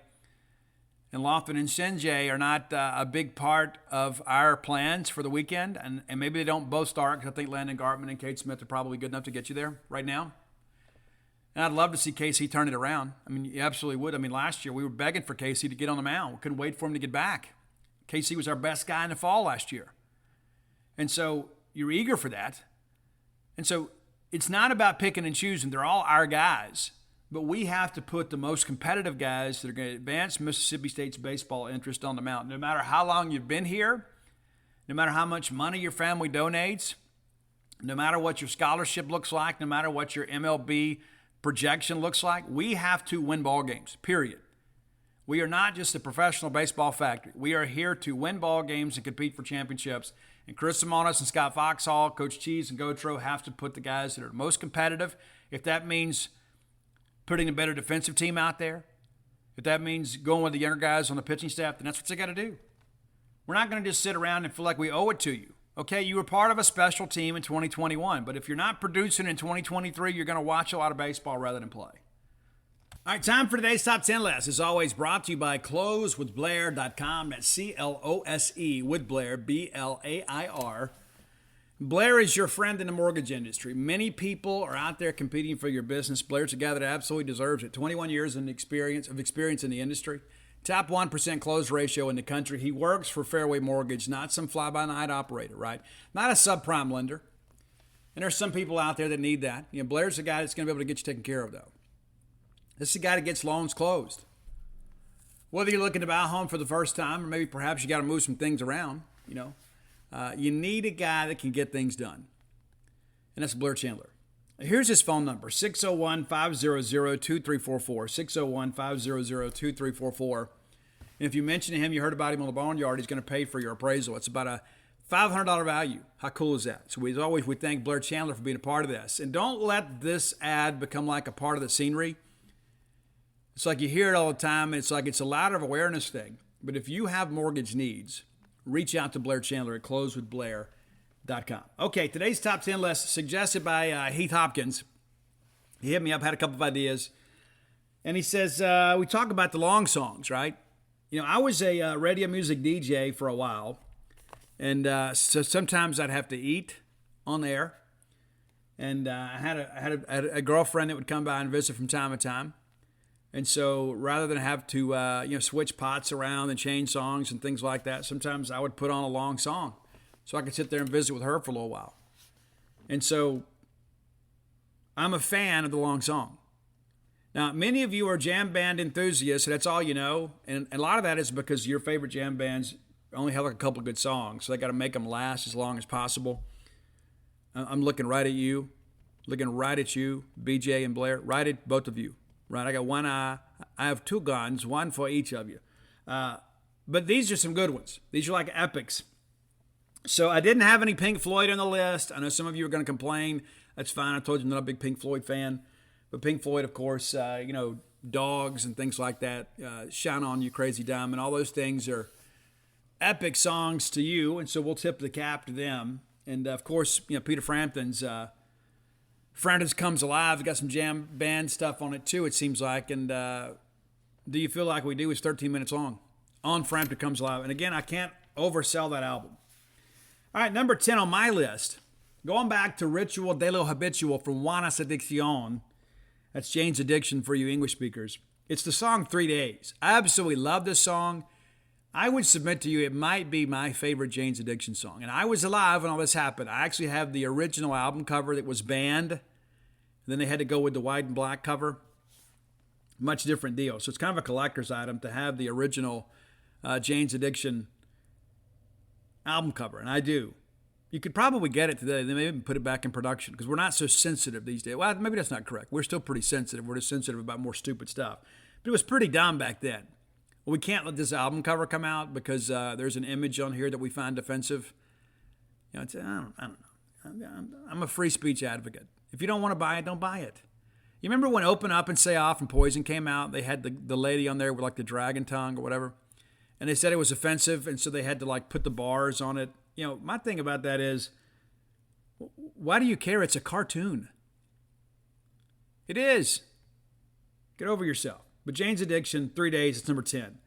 and Laughlin and Sinjay are not a big part of our plans for the weekend, and maybe they don't both start, because I think Landon Gartman and Cade Smith are probably good enough to get you there right now. And I'd love to see Casey turn it around. I mean, you absolutely would. I mean, last year we were begging for Casey to get on the mound. We couldn't wait for him to get back. Casey was our best guy in the fall last year. And so you're eager for that. And so it's not about picking and choosing. They're all our guys. But we have to put the most competitive guys that are going to advance Mississippi State's baseball interest on the mound. No matter how long you've been here, no matter how much money your family donates, no matter what your scholarship looks like, no matter what your MLB projection looks like, we have to win ball games, period. We are not just a professional baseball factory. We are here to win ball games and compete for championships. And Chris Simonis and Scott Foxhall, Coach Cheese and Gotro have to put the guys that are most competitive. If that means putting a better defensive team out there, if that means going with the younger guys on the pitching staff, then that's what they got to do. We're not going to just sit around and feel like we owe it to you. Okay, you were part of a special team in 2021, but if you're not producing in 2023, you're going to watch a lot of baseball rather than play. All right, time for today's Top 10 list. As always, brought to you by closewithblair.com. That's C-L-O-S-E with Blair, B-L-A-I-R. Blair is your friend in the mortgage industry. Many people are out there competing for your business. Blair's a guy that absolutely deserves it. 21 years of experience in the industry. Top 1% close ratio in the country. He works for Fairway Mortgage, not some fly-by-night operator, right? Not a subprime lender. And there's some people out there that need that. Blair's the guy that's going to be able to get you taken care of, though. This is the guy that gets loans closed. Whether you're looking to buy a home for the first time, or maybe perhaps you got to move some things around, you need a guy that can get things done. And that's Blair Chandler. Here's his phone number, 601-500-2344, 601-500-2344. And if you mention to him you heard about him on the Boneyard, he's going to pay for your appraisal. It's about a $500 value. How cool is that? So as always, we thank Blair Chandler for being a part of this. And don't let this ad become like a part of the scenery. It's like you hear it all the time. It's like it's a louder of awareness thing. But if you have mortgage needs, reach out to Blair Chandler at closewithblair.com. Okay, today's top 10 list suggested by Heath Hopkins. He hit me up, had a couple of ideas. And he says, we talk about the long songs, right? I was a radio music DJ for a while. And so sometimes I'd have to eat on air. And I had a girlfriend that would come by and visit from time to time. And so rather than have to switch pots around and change songs and things like that, sometimes I would put on a long song so I could sit there and visit with her for a little while. And so I'm a fan of the long song. Now, many of you are jam band enthusiasts, so that's all you know. And a lot of that is because your favorite jam bands only have like a couple of good songs, so they got to make them last as long as possible. I'm looking right at you, BJ and Blair, right at both of you. Right, I got one eye. I have two guns, one for each of you. But these are some good ones. These are like epics. So I didn't have any Pink Floyd on the list. I know some of you are going to complain. That's fine. I told you I'm not a big Pink Floyd fan. But Pink Floyd, of course, Dogs and things like that, Shine On You Crazy Diamond, all those things are epic songs to you. And so we'll tip the cap to them. And, of course, Peter Frampton's Frampton's Comes Alive. Got some jam band stuff on it, too, it seems like. And Do You Feel Like We Do is 13 minutes long on Frampton Comes Alive. And, again, I can't oversell that album. All right, number 10 on my list, going back to Ritual de lo Habitual from Juanes Adicción. That's Jane's Addiction for you English speakers. It's the song 3 Days. I absolutely love this song. I would submit to you it might be my favorite Jane's Addiction song. And I was alive when all this happened. I actually have the original album cover that was banned. Then they had to go with the white and black cover. Much different deal. So it's kind of a collector's item to have the original Jane's Addiction album cover, and I do. You could probably get it today. They may even put it back in production because we're not so sensitive these days. Well, maybe that's not correct. We're still pretty sensitive. We're just sensitive about more stupid stuff. But it was pretty dumb back then. Well, we can't let this album cover come out because there's an image on here that we find offensive. I don't know. I'm a free speech advocate. If you don't want to buy it, don't buy it. You remember when Open Up and Say Off and Poison came out? They had the lady on there with like the dragon tongue or whatever. And they said it was offensive, and so they had to like put the bars on it. My thing about that is, why do you care? It's a cartoon. It is. Get over yourself. But Jane's Addiction, 3 Days, it's number 10.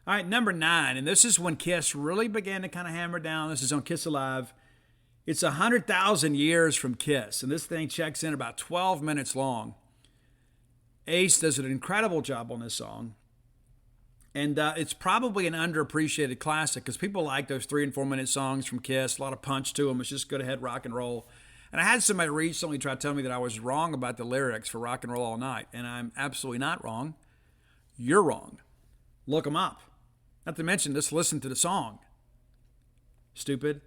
All right, number 9, and this is when Kiss really began to kind of hammer down. This is on Kiss Alive. It's 100,000 Years from Kiss, and this thing checks in about 12 minutes long. Ace does an incredible job on this song. And it's probably an underappreciated classic because people like those 3 and 4 minute songs from Kiss. A lot of punch to them. It's just good ahead rock and roll. And I had somebody recently try to tell me that I was wrong about the lyrics for Rock and Roll All Night. And I'm absolutely not wrong. You're wrong. Look them up. Not to mention, just listen to the song. Stupid.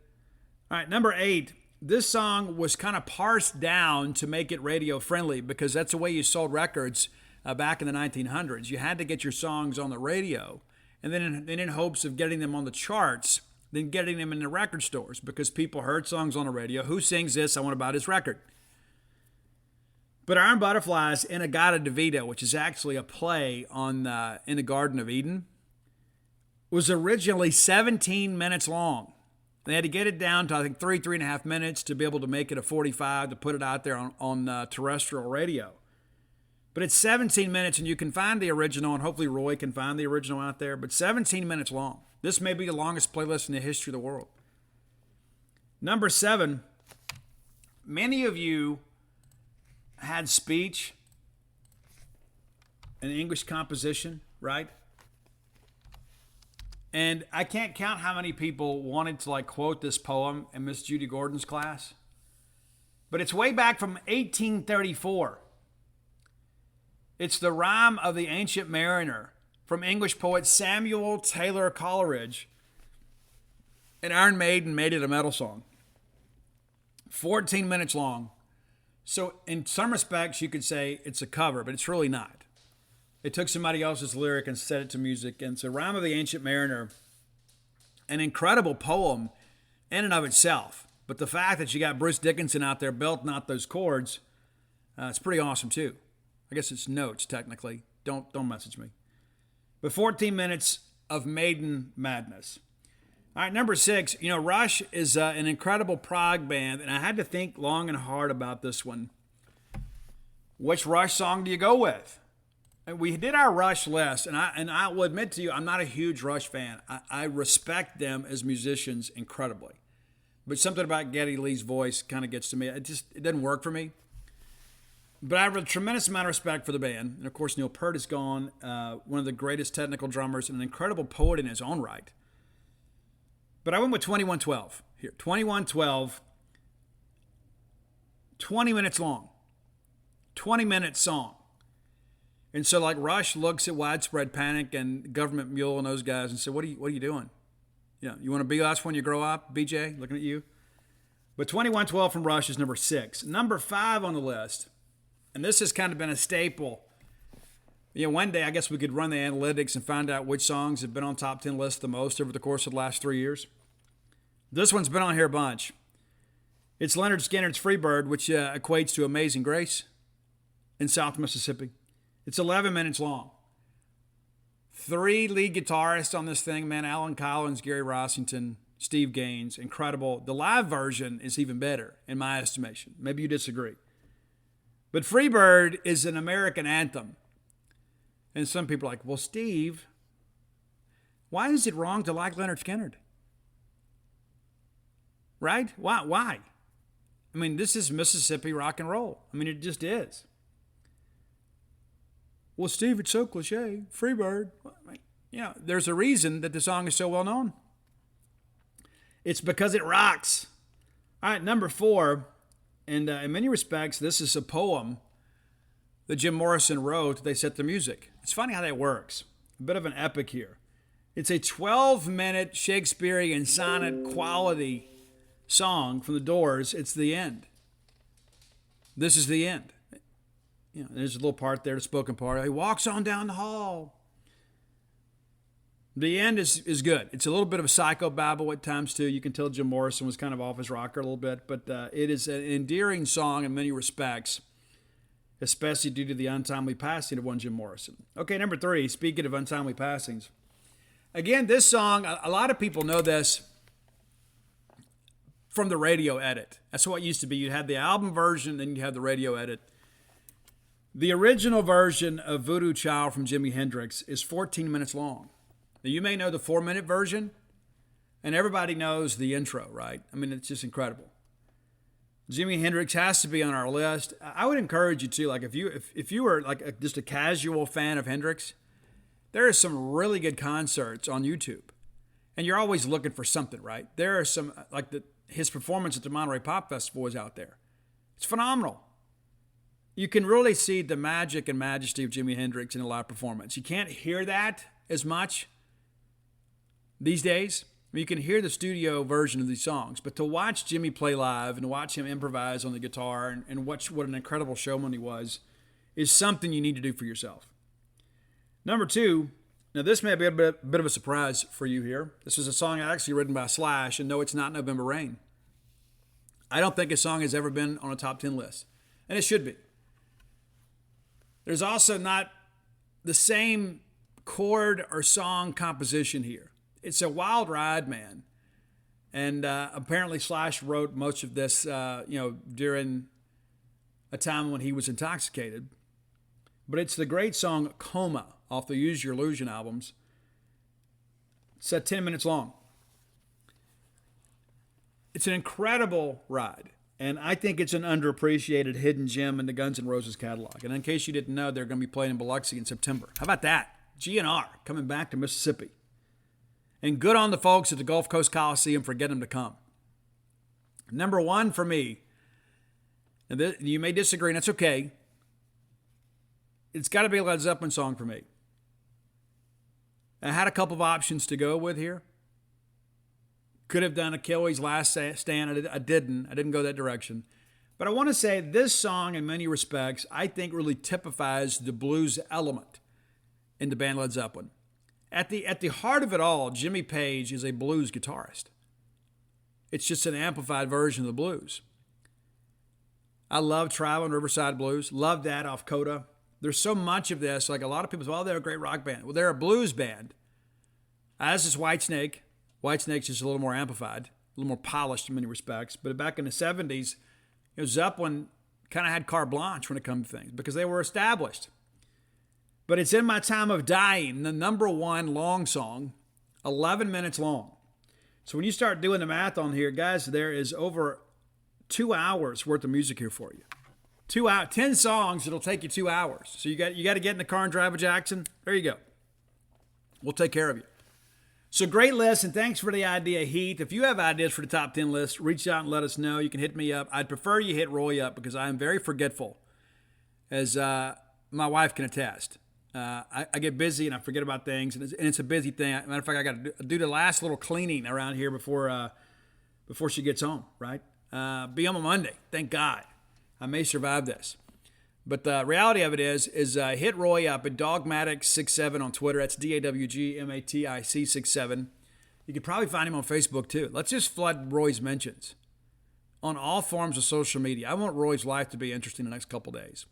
All right, number 8. This song was kind of parsed down to make it radio friendly because that's the way you sold records. Back in the 1900s, you had to get your songs on the radio, and then in hopes of getting them on the charts, then getting them in the record stores because people heard songs on the radio. Who sings this? I want to buy this record. But Iron Butterflies In-A-Gadda-Da-Vida, which is actually a play on In the Garden of Eden, was originally 17 minutes long. They had to get it down to, I think, 3.5 minutes to be able to make it a 45 to put it out there on terrestrial radio. But it's 17 minutes, and you can find the original, and hopefully Roy can find the original out there, but 17 minutes long. This may be the longest playlist in the history of the world. Number 7, many of you had speech and English composition, right? And I can't count how many people wanted to quote this poem in Miss Judy Gordon's class. But it's way back from 1834. It's the Rime of the Ancient Mariner from English poet Samuel Taylor Coleridge. And Iron Maiden made it a metal song. 14 minutes long. So in some respects, you could say it's a cover, but it's really not. They took somebody else's lyric and set it to music. And so Rime of the Ancient Mariner, an incredible poem in and of itself. But the fact that you got Bruce Dickinson out there belting out those chords, it's pretty awesome too. I guess it's notes, technically. Don't message me. But 14 minutes of Maiden madness. All right, number 6. Rush is an incredible prog band, and I had to think long and hard about this one. Which Rush song do you go with? And we did our Rush list, and I will admit to you, I'm not a huge Rush fan. I respect them as musicians incredibly. But something about Geddy Lee's voice kind of gets to me. It doesn't work for me. But I have a tremendous amount of respect for the band. And, of course, Neil Peart is gone, one of the greatest technical drummers and an incredible poet in his own right. But I went with 2112 here. 2112, 20 minutes long, 20-minute song. And so, Rush looks at Widespread Panic and Government Mule and those guys and said, what are you doing? You want to be us when you grow up, BJ? Looking at you. But 2112 from Rush is number 6. Number 5 on the list. And this has kind of been a staple. One day I guess we could run the analytics and find out which songs have been on top 10 lists the most over the course of the last 3 years. This one's been on here a bunch. It's Leonard Skinner's Freebird, which equates to Amazing Grace in South Mississippi. It's 11 minutes long. 3 lead guitarists on this thing, man. Alan Collins, Gary Rossington, Steve Gaines. Incredible. The live version is even better, in my estimation. Maybe you disagree. But Freebird is an American anthem. And some people are like, well, Steve, why is it wrong to like Leonard Skinner? Right? Why? I mean, this is Mississippi rock and roll. I mean, it just is. Well, Steve, it's so cliche. Freebird. There's a reason that the song is so well known. It's because it rocks. All right, number 4. And in many respects, this is a poem that Jim Morrison wrote. They set the music. It's funny how that works. A bit of an epic here. It's a 12-minute Shakespearean sonnet quality song from the Doors. It's the end. This is the end. There's a little part there, the spoken part. He walks on down the hall. The end is good. It's a little bit of a psychobabble at times, too. You can tell Jim Morrison was kind of off his rocker a little bit, but it is an endearing song in many respects, especially due to the untimely passing of one Jim Morrison. Okay, number 3, speaking of untimely passings. Again, this song, a lot of people know this from the radio edit. That's what it used to be. You had the album version, then you had the radio edit. The original version of Voodoo Child from Jimi Hendrix is 14 minutes long. Now, you may know the 4-minute version, and everybody knows the intro, right? I mean, it's just incredible. Jimi Hendrix has to be on our list. I would encourage you to, like, if you were like just a casual fan of Hendrix, there are some really good concerts on YouTube, and you're always looking for something, right? There are some, like his performance at the Monterey Pop Festival is out there. It's phenomenal. You can really see the magic and majesty of Jimi Hendrix in a live performance. You can't hear that as much these days. I mean, you can hear the studio version of these songs, but to watch Jimmy play live and watch him improvise on the guitar and watch what an incredible showman he was is something you need to do for yourself. Number 2, now this may be a bit of a surprise for you here. This is a song actually written by Slash, and no, it's not November Rain. I don't think a song has ever been on a top 10 list, and it should be. There's also not the same chord or song composition here. It's a wild ride, man. And apparently Slash wrote most of this, during a time when he was intoxicated. But it's the great song Coma off the Use Your Illusion albums. It's 10 minutes long. It's an incredible ride. And I think it's an underappreciated hidden gem in the Guns N' Roses catalog. And in case you didn't know, they're going to be playing in Biloxi in September. How about that? GNR coming back to Mississippi. And good on the folks at the Gulf Coast Coliseum for getting them to come. Number 1 for me, and you may disagree, and that's okay. It's got to be a Led Zeppelin song for me. I had a couple of options to go with here. Could have done Achilles' Last Stand. I didn't go that direction. But I want to say this song, in many respects, I think really typifies the blues element in the band Led Zeppelin. At the heart of it all, Jimmy Page is a blues guitarist. It's just an amplified version of the blues. I love Traveling Riverside Blues. Love that off Coda. There's so much of this. Like a lot of people say, well, they're a great rock band. Well, they're a blues band. As is Whitesnake. Whitesnake's just a little more amplified, a little more polished in many respects. But back in the 70s, Zeppelin kind of had carte blanche when it comes to things because they were established. But it's In My Time of Dying, the number 1 long song, 11 minutes long. So when you start doing the math on here, guys, there is over 2 hours worth of music here for you. 2 hours, 10 songs, it'll take you 2 hours. So you got to get in the car and drive a Jackson. There you go. We'll take care of you. So great list, and thanks for the idea, Heath. If you have ideas for the top 10 list, reach out and let us know. You can hit me up. I'd prefer you hit Roy up because I am very forgetful, as my wife can attest. I get busy and I forget about things, and it's a busy thing. Matter of fact, I got to do the last little cleaning around here before she gets home, right? Be home on Monday, thank God. I may survive this. But the reality of it is hit Roy up at Dogmatic67 on Twitter. That's DAWGMATIC 67. You could probably find him on Facebook too. Let's just flood Roy's mentions on all forms of social media. I want Roy's life to be interesting the next couple days.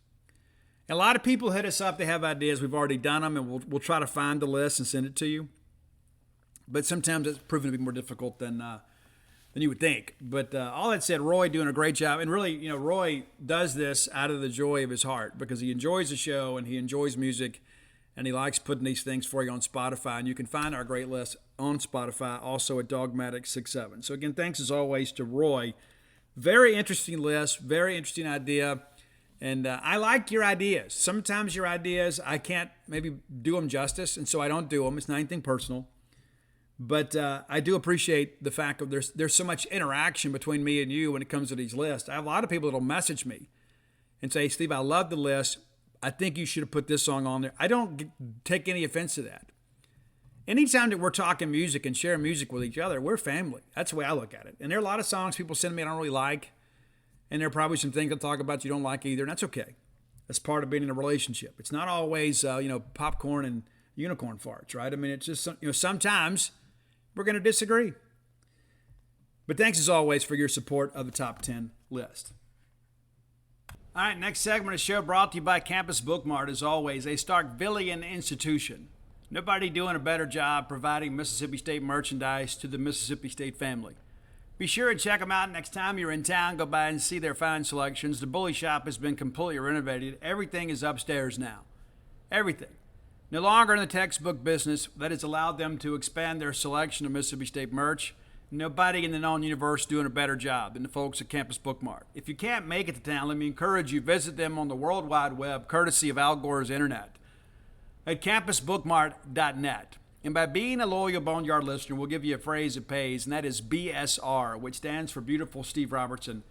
And a lot of people hit us up. They have ideas. We've already done them, and we'll try to find the list and send it to you. But sometimes it's proven to be more difficult than you would think. But all that said, Roy doing a great job. And really, Roy does this out of the joy of his heart because he enjoys the show and he enjoys music and he likes putting these things for you on Spotify. And you can find our great list on Spotify, also at Dogmatic67. So again, thanks as always to Roy. Very interesting list, very interesting idea. And I like your ideas. Sometimes your ideas, I can't maybe do them justice, and so I don't do them. It's not anything personal. But I do appreciate the fact that there's so much interaction between me and you when it comes to these lists. I have a lot of people that will message me and say, Steve, I love the list. I think you should have put this song on there. I don't take any offense to that. Anytime that we're talking music and sharing music with each other, we're family. That's the way I look at it. And there are a lot of songs people send me I don't really like. And there are probably some things I'll talk about you don't like either. And that's okay. That's part of being in a relationship. It's not always, popcorn and unicorn farts, right? I mean, it's just, sometimes we're going to disagree. But thanks as always for your support of the Top 10 list. All right, next segment of the show brought to you by Campus Bookmart. As always, a Starkvillian institution. Nobody doing a better job providing Mississippi State merchandise to the Mississippi State family. Be sure and check them out next time you're in town. Go by and see their fine selections. The Bully Shop has been completely renovated. Everything is upstairs now. Everything. No longer in the textbook business. That has allowed them to expand their selection of Mississippi State merch. Nobody in the known universe doing a better job than the folks at Campus Bookmart. If you can't make it to town, let me encourage you, visit them on the World Wide Web, courtesy of Al Gore's Internet, at campusbookmart.net. And by being a loyal Boneyard listener, we'll give you a phrase that pays, and that is BSR, which stands for Beautiful Steve Robertson.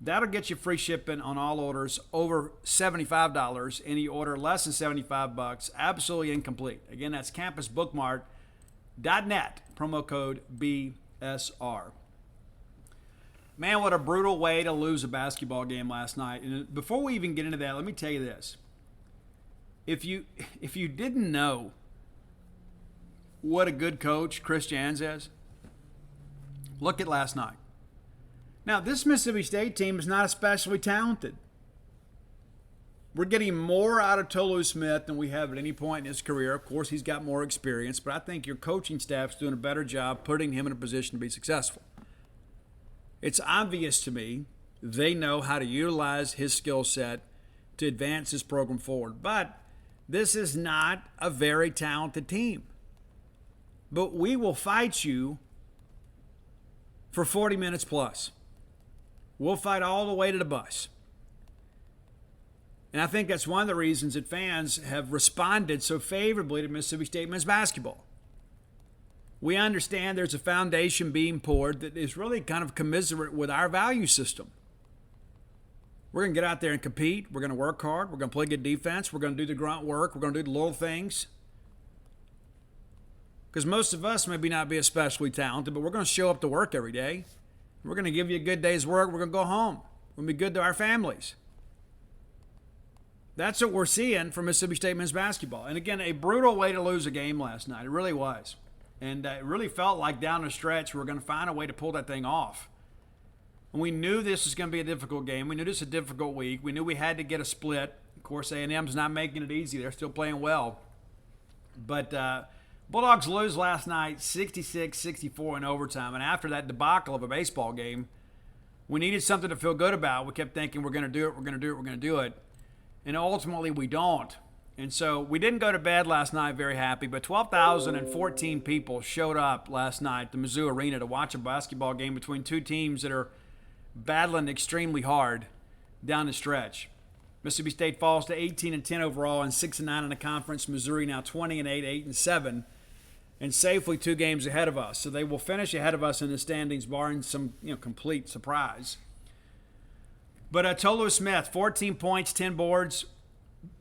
That'll get you free shipping on all orders over $75. Any order less than $75, absolutely incomplete. Again, that's campusbookmart.net, promo code BSR. Man, what a brutal way to lose a basketball game last night. And before we even get into that, let me tell you this. If you didn't know what a good coach Chris Jans is, look at last night. Now, this Mississippi State team is not especially talented. We're getting more out of Tolu Smith than we have at any point in his career. Of course, he's got more experience, but I think your coaching staff's doing a better job putting him in a position to be successful. It's obvious to me they know how to utilize his skill set to advance his program forward. But this is not a very talented team. But we will fight you for 40 minutes plus. We'll fight all the way to the bus. And I think that's one of the reasons that fans have responded so favorably to Mississippi State men's basketball. We understand there's a foundation being poured that is really kind of commiserate with our value system. We're going to get out there and compete. We're going to work hard. We're going to play good defense. We're going to do the grunt work. We're going to do the little things. Because most of us maybe not be especially talented, but we're going to show up to work every day. We're going to give you a good day's work. We're going to go home. We're going to be good to our families. That's what we're seeing from Mississippi State men's basketball. And again, a brutal way to lose a game last night. It really was. And it really felt like down the stretch we were going to find a way to pull that thing off. And we knew this was going to be a difficult game. We knew this was a difficult week. We knew we had to get a split. Of course, A&M's not making it easy. They're still playing well. But Bulldogs lose last night 66-64 in overtime. And after that debacle of a baseball game, we needed something to feel good about. We kept thinking we're going to do it, we're going to do it, we're going to do it. And ultimately we don't. And so we didn't go to bed last night very happy, but 12,014 people showed up last night at the Mizzou Arena to watch a basketball game between two teams that are battling extremely hard down the stretch. Mississippi State falls to 18-10 overall and 6-9 in the conference. Missouri now 20-8, 8-7, and safely 2 games ahead of us. So they will finish ahead of us in the standings, barring some complete surprise. But Tolu Smith, 14 points, 10 boards,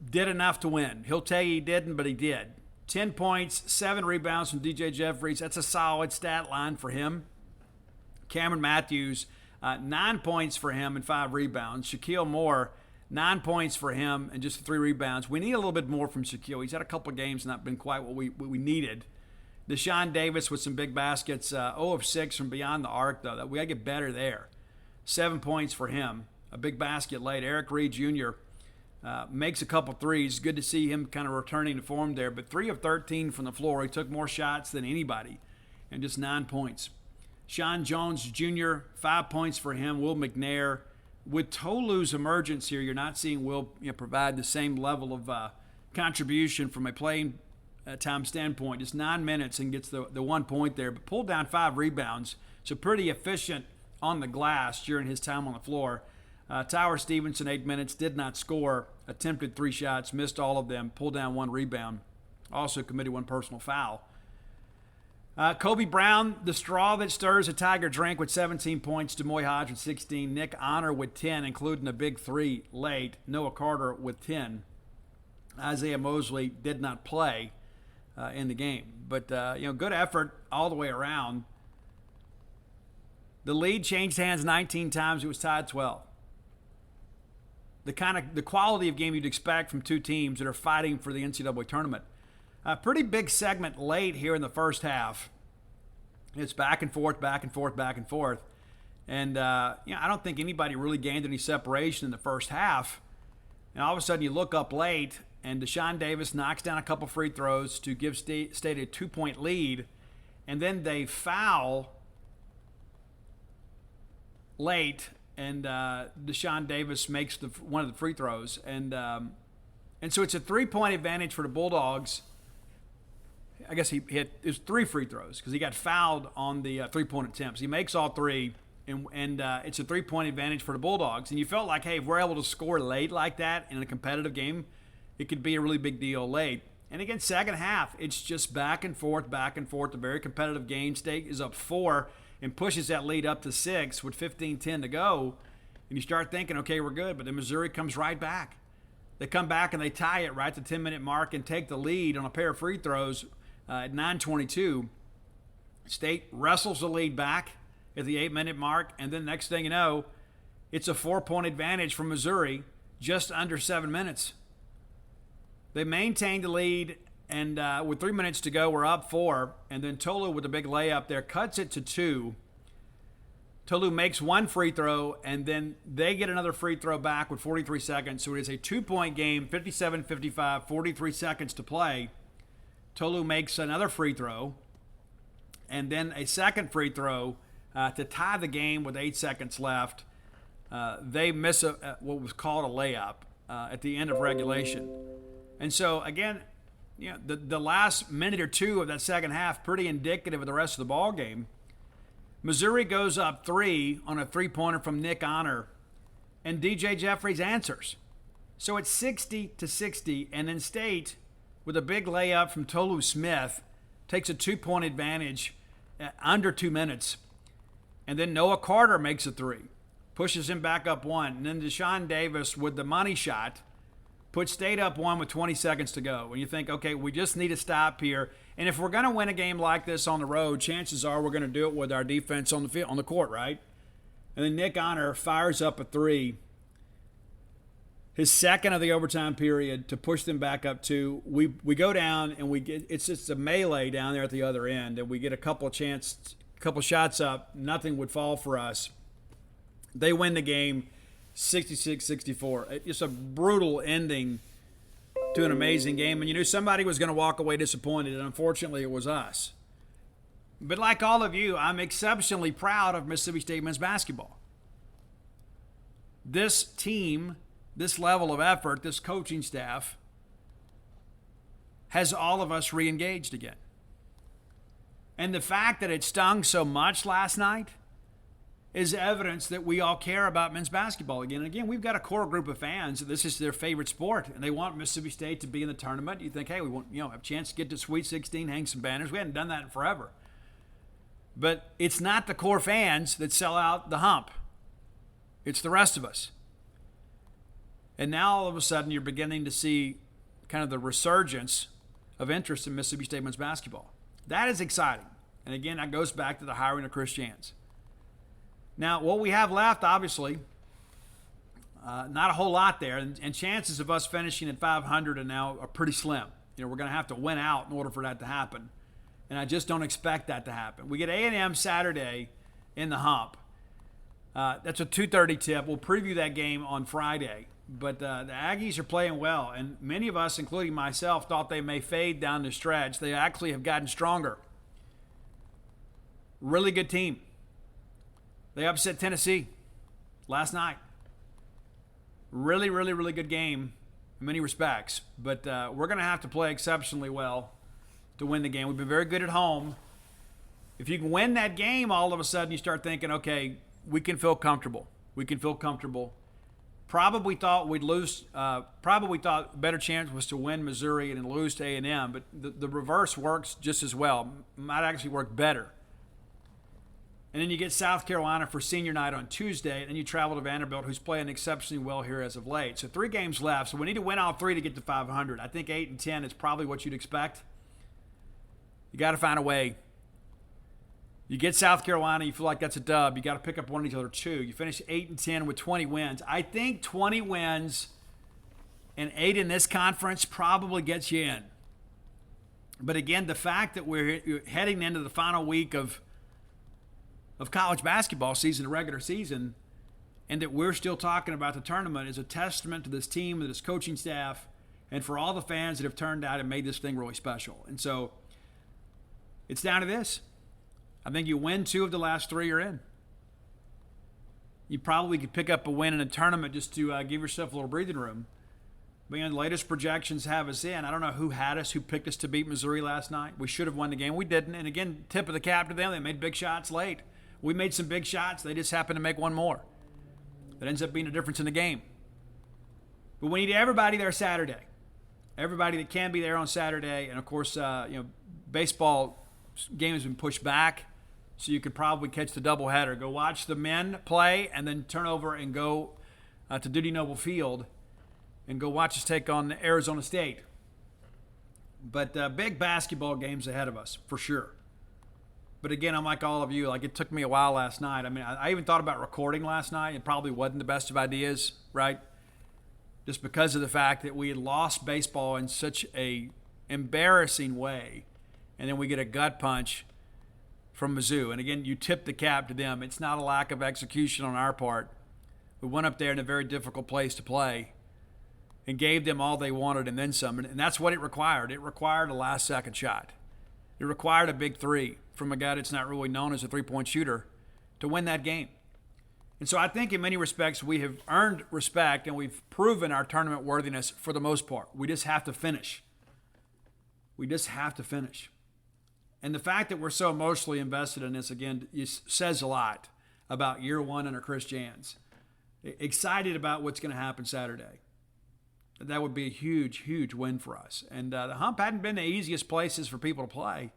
did enough to win. He'll tell you he didn't, but he did. 10 points, 7 rebounds from DJ Jeffries. That's a solid stat line for him. Cameron Matthews, 9 points for him and 5 rebounds. Shaquille Moore, 9 points for him and just 3 rebounds. We need a little bit more from Shaquille. He's had a couple of games not been quite what we needed. Deshaun Davis with some big baskets, 0 of 6 from beyond the arc, though. We got to get better there. 7 points for him. A big basket late. Eric Reed Jr. Makes a couple threes. Good to see him kind of returning to form there. But 3 of 13 from the floor. He took more shots than anybody and just 9 points. Sean Jones Jr., 5 points for him. Will McNair. With Tolu's emergence here, you're not seeing Will provide the same level of contribution from a playing time standpoint. Just 9 minutes and gets the 1 point there, but pulled down 5 rebounds. So pretty efficient on the glass during his time on the floor. Tyler Stevenson, 8 minutes, did not score. Attempted 3 shots, missed all of them, pulled down 1 rebound. Also committed 1 personal foul. Kobe Brown, the straw that stirs a tiger drink, with 17 points. Demoy Hodge with 16. Nick Honor with 10, including a big 3 late. Noah Carter with 10. Isaiah Mosley did not play in the game. But, good effort all the way around. The lead changed hands 19 times. It was tied 12. The quality of game you'd expect from two teams that are fighting for the NCAA tournament. A pretty big segment late here in the first half. It's back and forth, back and forth, back and forth. And, I don't think anybody really gained any separation in the first half. And all of a sudden you look up late, and Deshaun Davis knocks down a couple free throws to give State a 2-point lead. And then they foul late, and Deshaun Davis makes one of the free throws. And so it's a 3-point advantage for the Bulldogs. I guess he hit his 3 free throws because he got fouled on the 3-point attempts. He makes all 3, and it's a 3-point advantage for the Bulldogs. And you felt like, hey, if we're able to score late like that in a competitive game, it could be a really big deal late. And again, second half, it's just back and forth, a very competitive game. State is up 4 and pushes that lead up to 6 with 15-10 to go. And you start thinking, okay, we're good. But then Missouri comes right back. They come back and they tie it right at the 10-minute mark and take the lead on a pair of free throws at 9:22. State wrestles the lead back at the 8-minute mark. And then next thing you know, it's a 4-point advantage for Missouri just under 7 minutes. They maintained the lead, and with 3 minutes to go, we're up 4. And then Tolu with a big layup there cuts it to 2. Tolu makes 1 free throw, and then they get another free throw back with 43 seconds. So it is a 2-point game, 57-55, 43 seconds to play. Tolu makes another free throw, and then a second free throw to tie the game with 8 seconds left. They miss what was called a layup at the end of regulation. And so, again, the last minute or two of that second half, pretty indicative of the rest of the ball game. Missouri goes up 3 on a 3-pointer from Nick Honor, and DJ Jeffries answers. So it's 60-60, and then State, with a big layup from Tolu Smith, takes a 2-point advantage under 2 minutes. And then Noah Carter makes a 3, pushes him back up 1. And then Deshaun Davis with the money shot puts State up 1 with 20 seconds to go. And you think, okay, we just need to stop here. And if we're going to win a game like this on the road, chances are we're going to do it with our defense on the field, on the court, right? And then Nick Honor fires up a 3, his second of the overtime period, to push them back up 2. We go down, and it's just a melee down there at the other end, and we get a couple shots up. Nothing would fall for us. They win the game 66-64. It's a brutal ending to an amazing game. And you knew somebody was going to walk away disappointed, and unfortunately it was us. But like all of you, I'm exceptionally proud of Mississippi State men's basketball. This team, this level of effort, this coaching staff has all of us re-engaged again. And the fact that it stung so much last night is evidence that we all care about men's basketball again. And again, we've got a core group of fans. This is their favorite sport, and they want Mississippi State to be in the tournament. You think, hey, we want have a chance to get to Sweet 16, hang some banners. We hadn't done that in forever. But it's not the core fans that sell out the hump. It's the rest of us. And now all of a sudden you're beginning to see kind of the resurgence of interest in Mississippi State men's basketball. That is exciting. And again, that goes back to the hiring of Chris Jans. Now, what we have left, obviously, not a whole lot there, and chances of us finishing at 500 are now pretty slim. We're going to have to win out in order for that to happen. And I just don't expect that to happen. We get A&M Saturday in the Hump. That's a 2:30 tip. We'll preview that game on Friday. But the Aggies are playing well, and many of us, including myself, thought they may fade down the stretch. They actually have gotten stronger. Really good team. They upset Tennessee last night. Really, really, really good game in many respects. But we're going to have to play exceptionally well to win the game. We've been very good at home. If you can win that game, all of a sudden you start thinking, okay, we can feel comfortable. We can feel comfortable. Probably thought we'd lose. Probably thought a better chance was to win Missouri and then lose to A&M. But the reverse works just as well. Might actually work better. And then you get South Carolina for senior night on Tuesday, and then you travel to Vanderbilt, who's playing exceptionally well here as of late. So 3 games left. So we need to win all 3 to get to 500. I think 8 and 10 is probably what you'd expect. You got to find a way. You get South Carolina, you feel like that's a dub. You got to pick up one of these other 2. You finish 8 and 10 with 20 wins. I think 20 wins and 8 in this conference probably gets you in. But again, the fact that we're heading into the final week of college basketball season, the regular season, and that we're still talking about the tournament is a testament to this team, to this coaching staff, and for all the fans that have turned out and made this thing really special. And so it's down to this. I think you win 2 of the last 3 you're in. You probably could pick up a win in a tournament just to give yourself a little breathing room. But the latest projections have us in. I don't know who had us, who picked us to beat Missouri last night. We should have won the game. We didn't. And again, tip of the cap to them. They made big shots late. We made some big shots. They just happened to make one more. That ends up being a difference in the game. But we need everybody there Saturday. Everybody that can be there on Saturday. And, of course, baseball game has been pushed back. So you could probably catch the doubleheader. Go watch the men play and then turn over and go to Duty Noble Field and go watch us take on Arizona State. But big basketball games ahead of us, for sure. But again, I'm like all of you. Like, it took me a while last night. I mean, I even thought about recording last night. It probably wasn't the best of ideas, right? Just because of the fact that we had lost baseball in such a embarrassing way. And then we get a gut punch from Mizzou. And again, you tip the cap to them. It's not a lack of execution on our part. We went up there in a very difficult place to play and gave them all they wanted and then some. And that's what it required. It required a last-second shot. It required a big 3 from a guy that's not really known as a three-point shooter to win that game. And so I think in many respects we have earned respect and we've proven our tournament worthiness for the most part. We just have to finish. We just have to finish. And the fact that we're so emotionally invested in this, again, says a lot about year 1 under Chris Jans. Excited about what's going to happen Saturday. That would be a huge, huge win for us. And the Hump hadn't been the easiest places for people to play.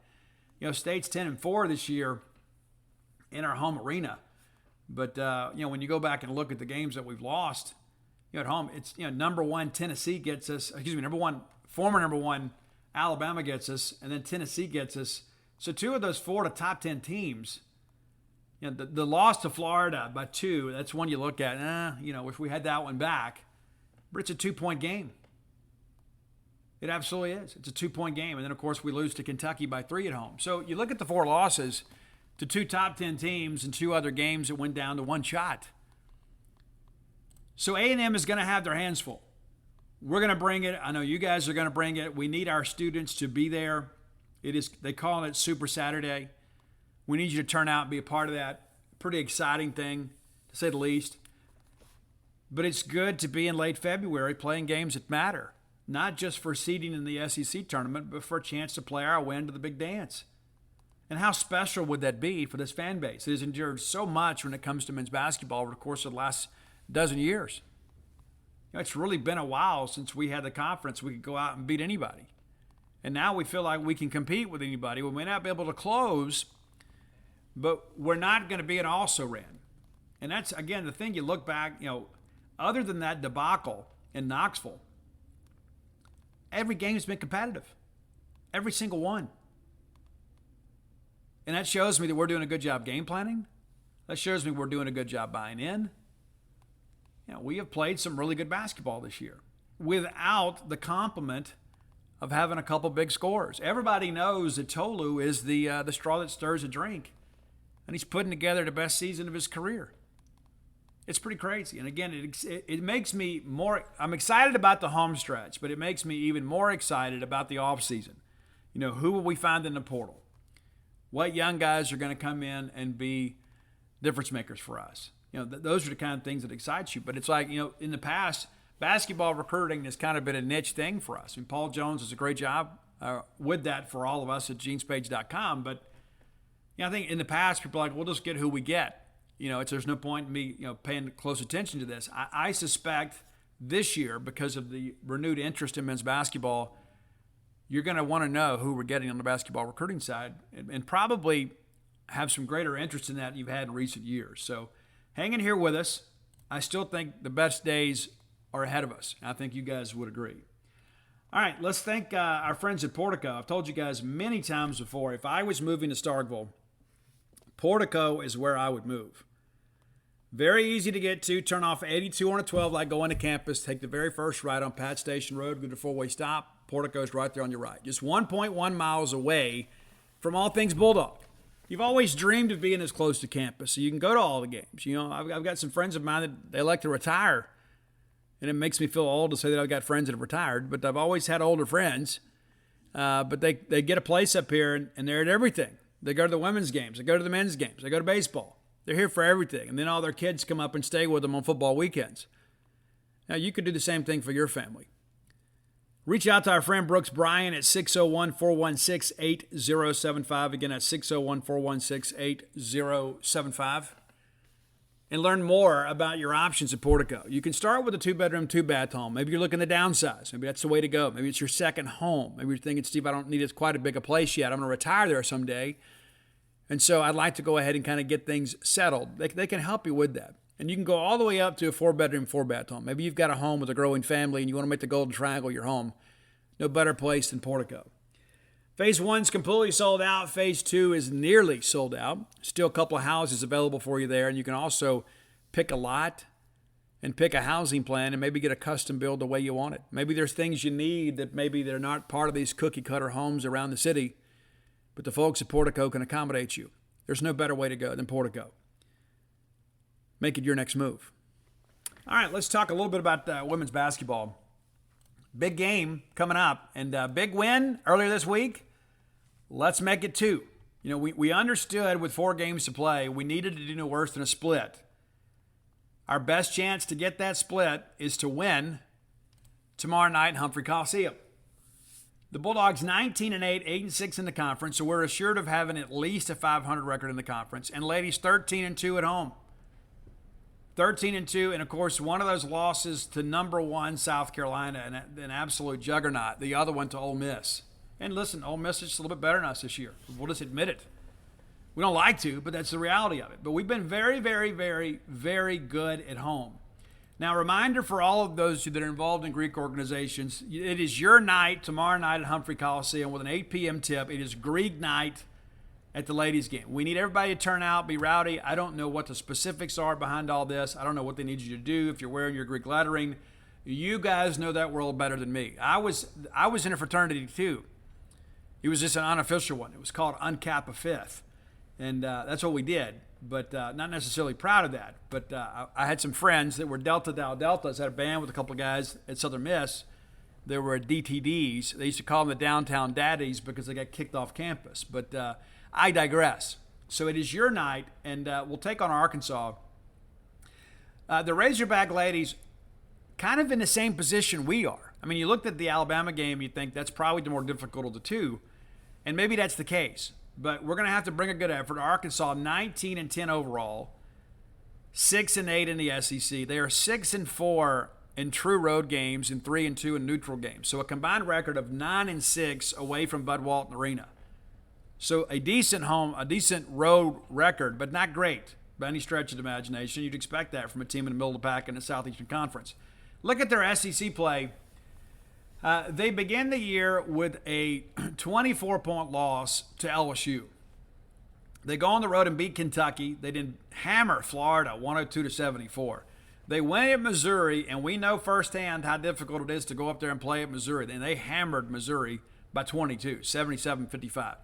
State's 10-4 this year in our home arena. But, when you go back and look at the games that we've lost, at home, it's, number 1 Tennessee gets us, former number 1 Alabama gets us, and then Tennessee gets us. So 2 of those 4 to top 10 teams, the loss to Florida by 2, that's one you look at, if we had that one back. But it's a 2-point game. It absolutely is. It's a 2-point game. And then, of course, we lose to Kentucky by 3 at home. So you look at the 4 losses to 2 top 10 teams and 2 other games that went down to 1 shot. So A&M is going to have their hands full. We're going to bring it. I know you guys are going to bring it. We need our students to be there. They call it Super Saturday. We need you to turn out and be a part of that. Pretty exciting thing, to say the least. But it's good to be in late February playing games that matter. Not just for seeding in the SEC tournament, but for a chance to play our way into the big dance. And how special would that be for this fan base? It has endured so much when it comes to men's basketball over the course of the last dozen years. It's really been a while since we had the conference we could go out and beat anybody. And now we feel like we can compete with anybody. We may not be able to close, but we're not going to be an also-ran. And that's, again, the thing you look back, other than that debacle in Knoxville, every game's been competitive. Every single one. And that shows me that we're doing a good job game planning. That shows me we're doing a good job buying in. We have played some really good basketball this year without the complement of having a couple big scores. Everybody knows that Tolu is the straw that stirs the drink, and he's putting together the best season of his career. It's pretty crazy. And again, it makes me more, I'm excited about the home stretch, but it makes me even more excited about the offseason. You know, who will we find in the portal? What young guys are going to come in and be difference makers for us? You know, those are the kind of things that excite you. But it's like, you know, in the past, basketball recruiting has kind of been a niche thing for us. And Paul Jones does a great job with that for all of us at genespage.com. But, you know, I think in the past, people are like, we'll just get who we get. You know, there's no point in me, you know, paying close attention to this. I suspect this year, because of the renewed interest in men's basketball, you're going to want to know who we're getting on the basketball recruiting side and probably have some greater interest in that you've had in recent years. So hang in here with us. I still think the best days are ahead of us. I think you guys would agree. All right, let's thank our friends at Portico. I've told you guys many times before, if I was moving to Starkville, Portico is where I would move. Very easy to get to. Turn off 82 on a 12 like going to campus. Take the very first right on Pat Station Road. Go to four-way stop. Portico's right there on your right. Just 1.1 miles away from all things Bulldog. You've always dreamed of being this close to campus, so you can go to all the games. You know, I've got some friends of mine that they like to retire, and it makes me feel old to say that I've got friends that have retired, but I've always had older friends. But they get a place up here, and they're at everything. They go to the women's games. They go to the men's games. They go to baseball. They're here for everything. And then all their kids come up and stay with them on football weekends. Now, you could do the same thing for your family. Reach out to our friend Brooks Bryan at 601-416-8075. Again, that's 601-416-8075. And learn more about your options at Portico. You can start with a 2-bedroom, 2-bath home. Maybe you're looking to downsize. Maybe that's the way to go. Maybe it's your second home. Maybe you're thinking, Steve, I don't need as quite a big a place yet. I'm going to retire there someday. And so I'd like to go ahead and kind of get things settled. They can help you with that. And you can go all the way up to a 4-bedroom, 4-bath home. Maybe you've got a home with a growing family and you want to make the Golden Triangle your home. No better place than Portico. Phase 1's completely sold out. Phase 2 is nearly sold out. Still a couple of houses available for you there. And you can also pick a lot and pick a housing plan and maybe get a custom build the way you want it. Maybe there's things you need that maybe they're not part of these cookie-cutter homes around the city. But the folks at Portico can accommodate you. There's no better way to go than Portico. Make it your next move. All right, let's talk a little bit about women's basketball. Big game coming up, and big win earlier this week. Let's make it 2. You know, we understood with 4 games to play, we needed to do no worse than a split. Our best chance to get that split is to win tomorrow night in Humphrey Coliseum. The Bulldogs 19-8, 8-6 in the conference, so we're assured of having at least a 500 record in the conference. And ladies, 13-2 at home. 13-2, and of course, one of those losses to number 1 South Carolina, an absolute juggernaut. The other one to Ole Miss. And listen, Ole Miss is just a little bit better than us this year. We'll just admit it. We don't like to, but that's the reality of it. But we've been very, very, very, very good at home. Now, a reminder for all of those that are involved in Greek organizations, it is your night tomorrow night at Humphrey Coliseum with an 8 p.m. tip. It is Greek night at the ladies' game. We need everybody to turn out, be rowdy. I don't know what the specifics are behind all this. I don't know what they need you to do if you're wearing your Greek lettering. You guys know that world better than me. I was in a fraternity too. It was just an unofficial one. It was called Uncap a Fifth. And that's what we did. But not necessarily proud of that. But I had some friends that were Delta Dow Deltas. I had a band with a couple of guys at Southern Miss. They were DTDs. They used to call them the Downtown Daddies because they got kicked off campus. But I digress. So it is your night, and we'll take on Arkansas. The Razorback ladies kind of in the same position we are. I mean, you looked at the Alabama game, you think that's probably the more difficult of the two. And maybe that's the case. But we're going to have to bring a good effort. Arkansas, 19-10 overall, 6-8 in the SEC. They are 6-4 in true road games and 3-2 in neutral games. So a combined record of 9-6 away from Bud Walton Arena. So a decent road record, but not great by any stretch of the imagination. You'd expect that from a team in the middle of the pack in the Southeastern Conference. Look at their SEC play. They began the year with a 24-point loss to LSU. They go on the road and beat Kentucky. They did hammer Florida 102-74. They went at Missouri, and we know firsthand how difficult it is to go up there and play at Missouri. And they hammered Missouri by 22, 77-55.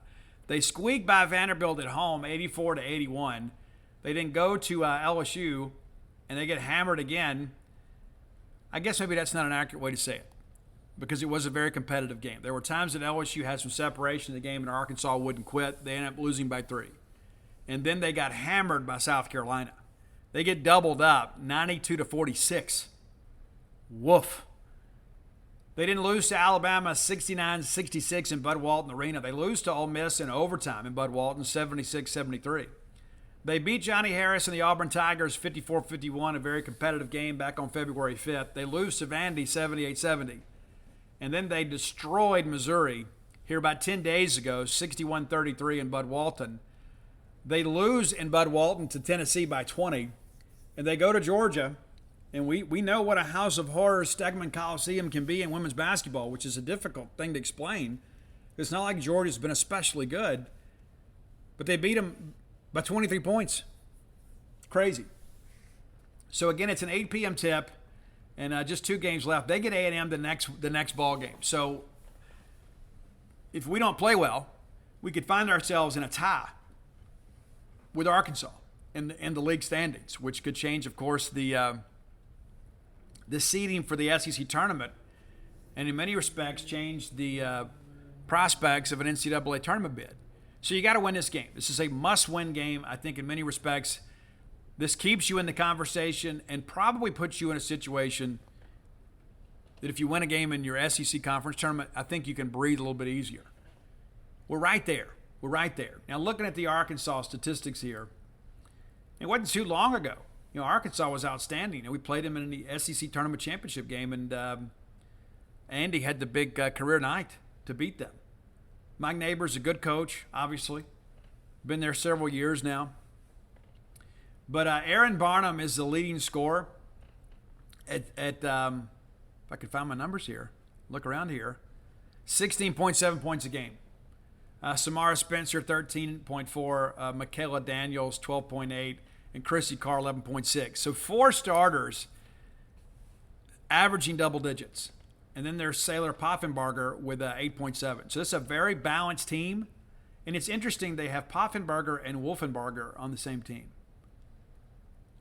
They squeaked by Vanderbilt at home, 84-81. They then go to LSU, and they get hammered again. I guess maybe that's not an accurate way to say it, because it was a very competitive game. There were times that LSU had some separation in the game, and Arkansas wouldn't quit. They ended up losing by 3. And then they got hammered by South Carolina. They get doubled up, 92-46. Woof. They didn't lose to Alabama 69-66 in Bud Walton Arena. They lose to Ole Miss in overtime in Bud Walton 76-73. They beat Johnny Harris and the Auburn Tigers 54-51, a very competitive game back on February 5th. They lose to Vandy 78-70. And then they destroyed Missouri here about 10 days ago, 61-33 in Bud Walton. They lose in Bud Walton to Tennessee by 20. And they go to Georgia, and we know what a house of horrors Stegeman Coliseum can be in women's basketball, which is a difficult thing to explain. It's not like Georgia's been especially good, but they beat them by 23 points. Crazy. So again, it's an 8 p.m. tip, and just 2 games left. They get A&M the next ball game. So if we don't play well, we could find ourselves in a tie with Arkansas in the league standings, which could change, of course, the seeding for the SEC tournament, and in many respects change the prospects of an NCAA tournament bid. So you got to win this game. This is a must-win game. I think in many respects, this keeps you in the conversation and probably puts you in a situation that if you win a game in your SEC conference tournament, I think you can breathe a little bit easier. We're right there. We're right there. Now, looking at the Arkansas statistics here, it wasn't too long ago. Arkansas was outstanding. We played them in the SEC tournament championship game, and Andy had the big career night to beat them. Mike Neighbors, a good coach, obviously. Been there several years now. But Aaron Barnum is the leading scorer at if I could find my numbers here, look around here, 16.7 points a game. Samara Spencer, 13.4. Michaela Daniels, 12.8. And Chrissy Carr, 11.6. So 4 starters averaging double digits. And then there's Sailor Poffenbarger with 8.7. So this is a very balanced team. And it's interesting they have Poffenbarger and Wolfenbarger on the same team.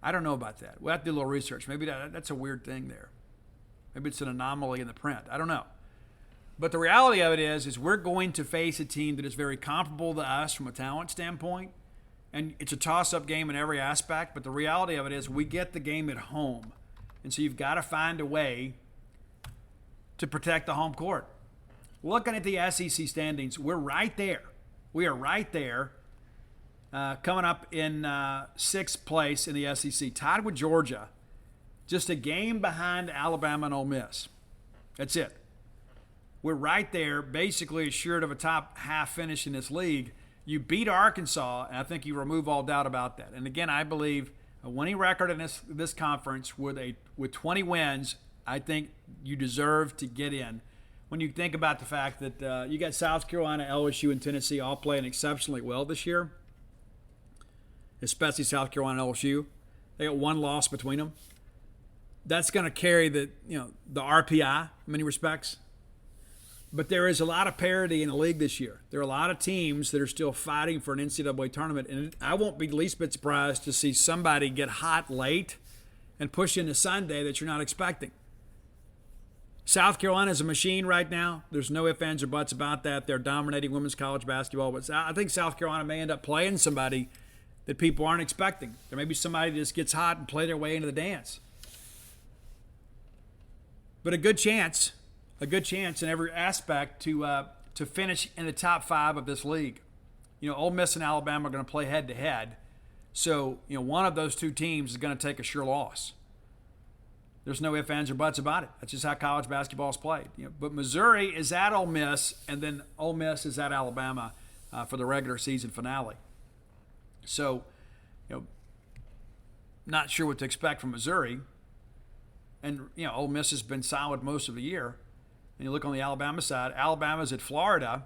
I don't know about that. We'll have to do a little research. Maybe that's a weird thing there. Maybe it's an anomaly in the print. I don't know. But the reality of it is we're going to face a team that is very comparable to us from a talent standpoint. And it's a toss-up game in every aspect. But the reality of it is we get the game at home. And so you've got to find a way to protect the home court. Looking at the SEC standings, we're right there. We are right there, coming up in 6th place in the SEC, tied with Georgia, just a game behind Alabama and Ole Miss. That's it. We're right there, basically assured of a top half finish in this league. You beat Arkansas, and I think you remove all doubt about that. And again, I believe a winning record in this conference with 20 wins, I think you deserve to get in. When you think about the fact that you got South Carolina, LSU, and Tennessee all playing exceptionally well this year, especially South Carolina and LSU, they got one loss between them. That's going to carry the RPI in many respects. But there is a lot of parity in the league this year. There are a lot of teams that are still fighting for an NCAA tournament, and I won't be the least bit surprised to see somebody get hot late and push into Sunday that you're not expecting. South Carolina is a machine right now. There's no ifs, ands, or buts about that. They're dominating women's college basketball. But I think South Carolina may end up playing somebody that people aren't expecting. There may be somebody that just gets hot and play their way into the dance. But a good chance in every aspect to finish in the top 5 of this league. Ole Miss and Alabama are going to play head-to-head. So, one of those two teams is going to take a sure loss. There's no ifs, ands, or buts about it. That's just how college basketball is played. But Missouri is at Ole Miss, and then Ole Miss is at Alabama for the regular season finale. So, not sure what to expect from Missouri. And, Ole Miss has been solid most of the year. And you look on the Alabama side, Alabama's at Florida.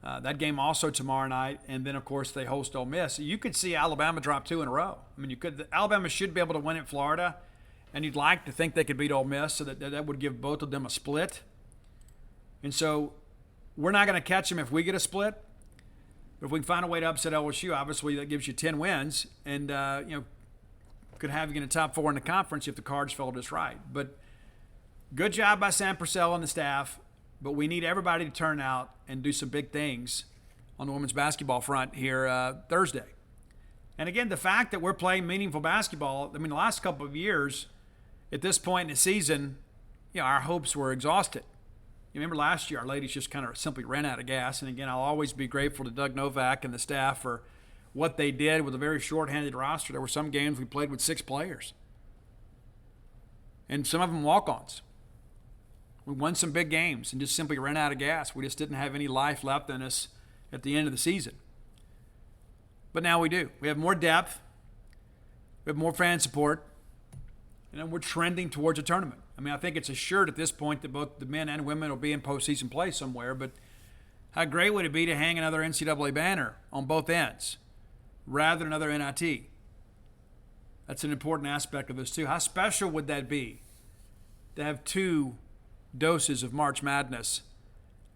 That game also tomorrow night. And then, of course, they host Ole Miss. You could see Alabama drop 2 in a row. Alabama should be able to win at Florida. And you'd like to think they could beat Ole Miss, so that would give both of them a split. And so we're not going to catch them if we get a split. But if we can find a way to upset LSU, obviously that gives you 10 wins and, could have you in the top 4 in the conference if the cards fell just right. But good job by Sam Purcell and the staff. But we need everybody to turn out and do some big things on the women's basketball front here Thursday. And again, the fact that we're playing meaningful basketball, the last couple of years, at this point in the season, our hopes were exhausted. You remember last year, our ladies just kind of simply ran out of gas. And again, I'll always be grateful to Doug Novak and the staff for what they did with a very short-handed roster. There were some games we played with 6 players. And some of them walk-ons. We won some big games and just simply ran out of gas. We just didn't have any life left in us at the end of the season. But now we do. We have more depth. We have more fan support. And we're trending towards a tournament. I think it's assured at this point that both the men and women will be in postseason play somewhere. But how great would it be to hang another NCAA banner on both ends rather than another NIT? That's an important aspect of this, too. How special would that be to have 2 doses of March Madness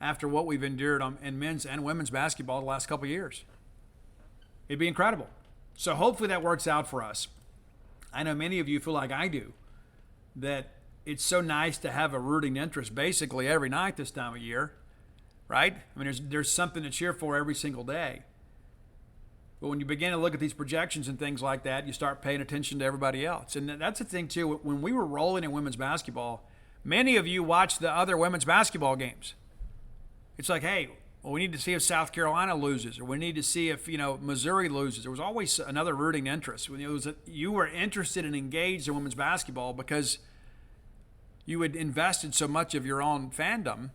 after what we've endured in men's and women's basketball the last couple of years? It'd be incredible. So hopefully that works out for us. I know many of you feel like I do, that it's so nice to have a rooting interest basically every night this time of year, right? There's something to cheer for every single day. But when you begin to look at these projections and things like that, you start paying attention to everybody else. And that's the thing, too. When we were rolling in women's basketball, many of you watched the other women's basketball games. It's like, hey, we need to see if South Carolina loses, or we need to see if, Missouri loses. There was always another rooting interest. You were interested and engaged in women's basketball because you had invested so much of your own fandom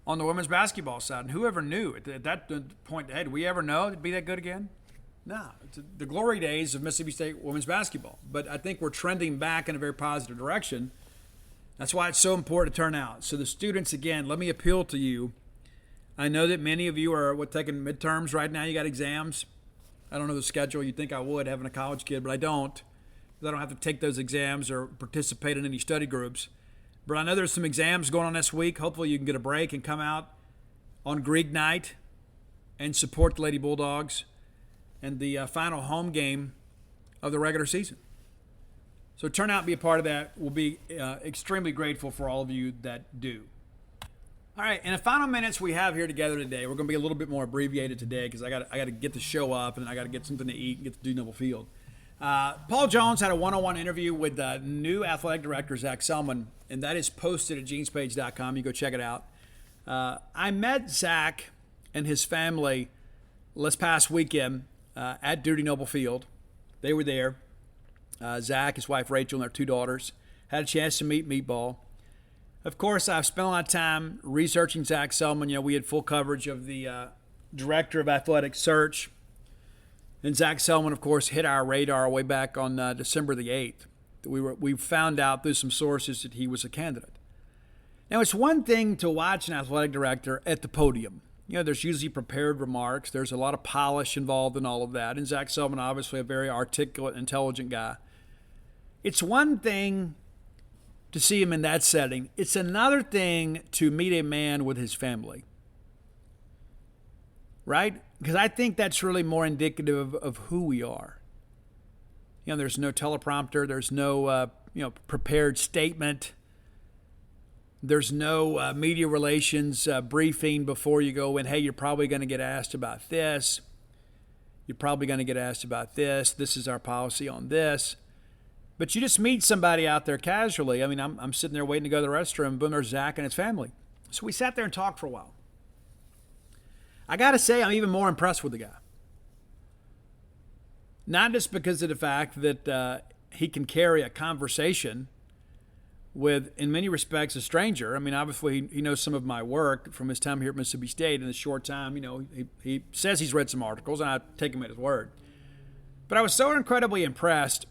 on the women's basketball side. And whoever knew at that point, hey, did we ever know it'd be that good again? No. It's the glory days of Mississippi State women's basketball. But I think we're trending back in a very positive direction. That's why it's so important to turn out. So the students, again, let me appeal to you. I know that many of you are taking midterms right now. You got exams. I don't know the schedule. You'd think I would, having a college kid, but I don't. I don't have to take those exams or participate in any study groups. But I know there's some exams going on this week. Hopefully you can get a break and come out on Greek night and support the Lady Bulldogs and the final home game of the regular season. So turn out and be a part of that. We'll be extremely grateful for all of you that do. All right, in the final minutes we have here together today, we're going to be a little bit more abbreviated today because I got to get the show up and I got to get something to eat and get to do Noble Field. Paul Jones had a one-on-one interview with new athletic director Zach Selman, and that is posted at genespage.com. You go check it out. I met Zach and his family this past weekend at Duty Noble Field. They were there. Zach, his wife Rachel, and their 2 daughters had a chance to meet Meatball. Of course, I've spent a lot of time researching Zach Selman. We had full coverage of the director of athletic search. And Zach Selman, of course, hit our radar way back on December the 8th. We found out through some sources that he was a candidate. Now, it's one thing to watch an athletic director at the podium. There's usually prepared remarks. There's a lot of polish involved in all of that. And Zach Selman, obviously, a very articulate, intelligent guy. It's one thing to see him in that setting. It's another thing to meet a man with his family. Right? Because I think that's really more indicative of who we are. There's no teleprompter. There's no, prepared statement. There's no media relations briefing before you go in. Hey, you're probably going to get asked about this. You're probably going to get asked about this. This is our policy on this. But you just meet somebody out there casually. I'm sitting there waiting to go to the restroom. Boom, there's Zach and his family. So we sat there and talked for a while. I got to say, I'm even more impressed with the guy. Not just because of the fact that he can carry a conversation with, in many respects, a stranger. Obviously, he knows some of my work from his time here at Mississippi State. In a short time, he says he's read some articles, and I take him at his word. But I was so incredibly impressed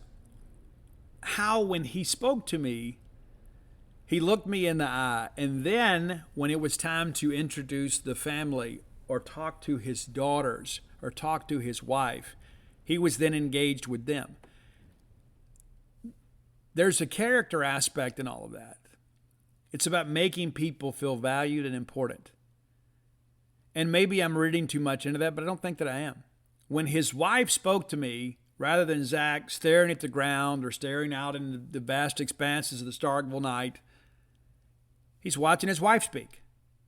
how, when he spoke to me, he looked me in the eye. And then, when it was time to introduce the family or talk to his daughters or talk to his wife, he was then engaged with them. there's a character aspect in all of that. It's about making people feel valued and important. And maybe I'm reading too much into that, but I don't think that I am. When his wife spoke to me, rather than Zach staring at the ground or staring out into the vast expanses of the Starkville night, he's watching his wife speak.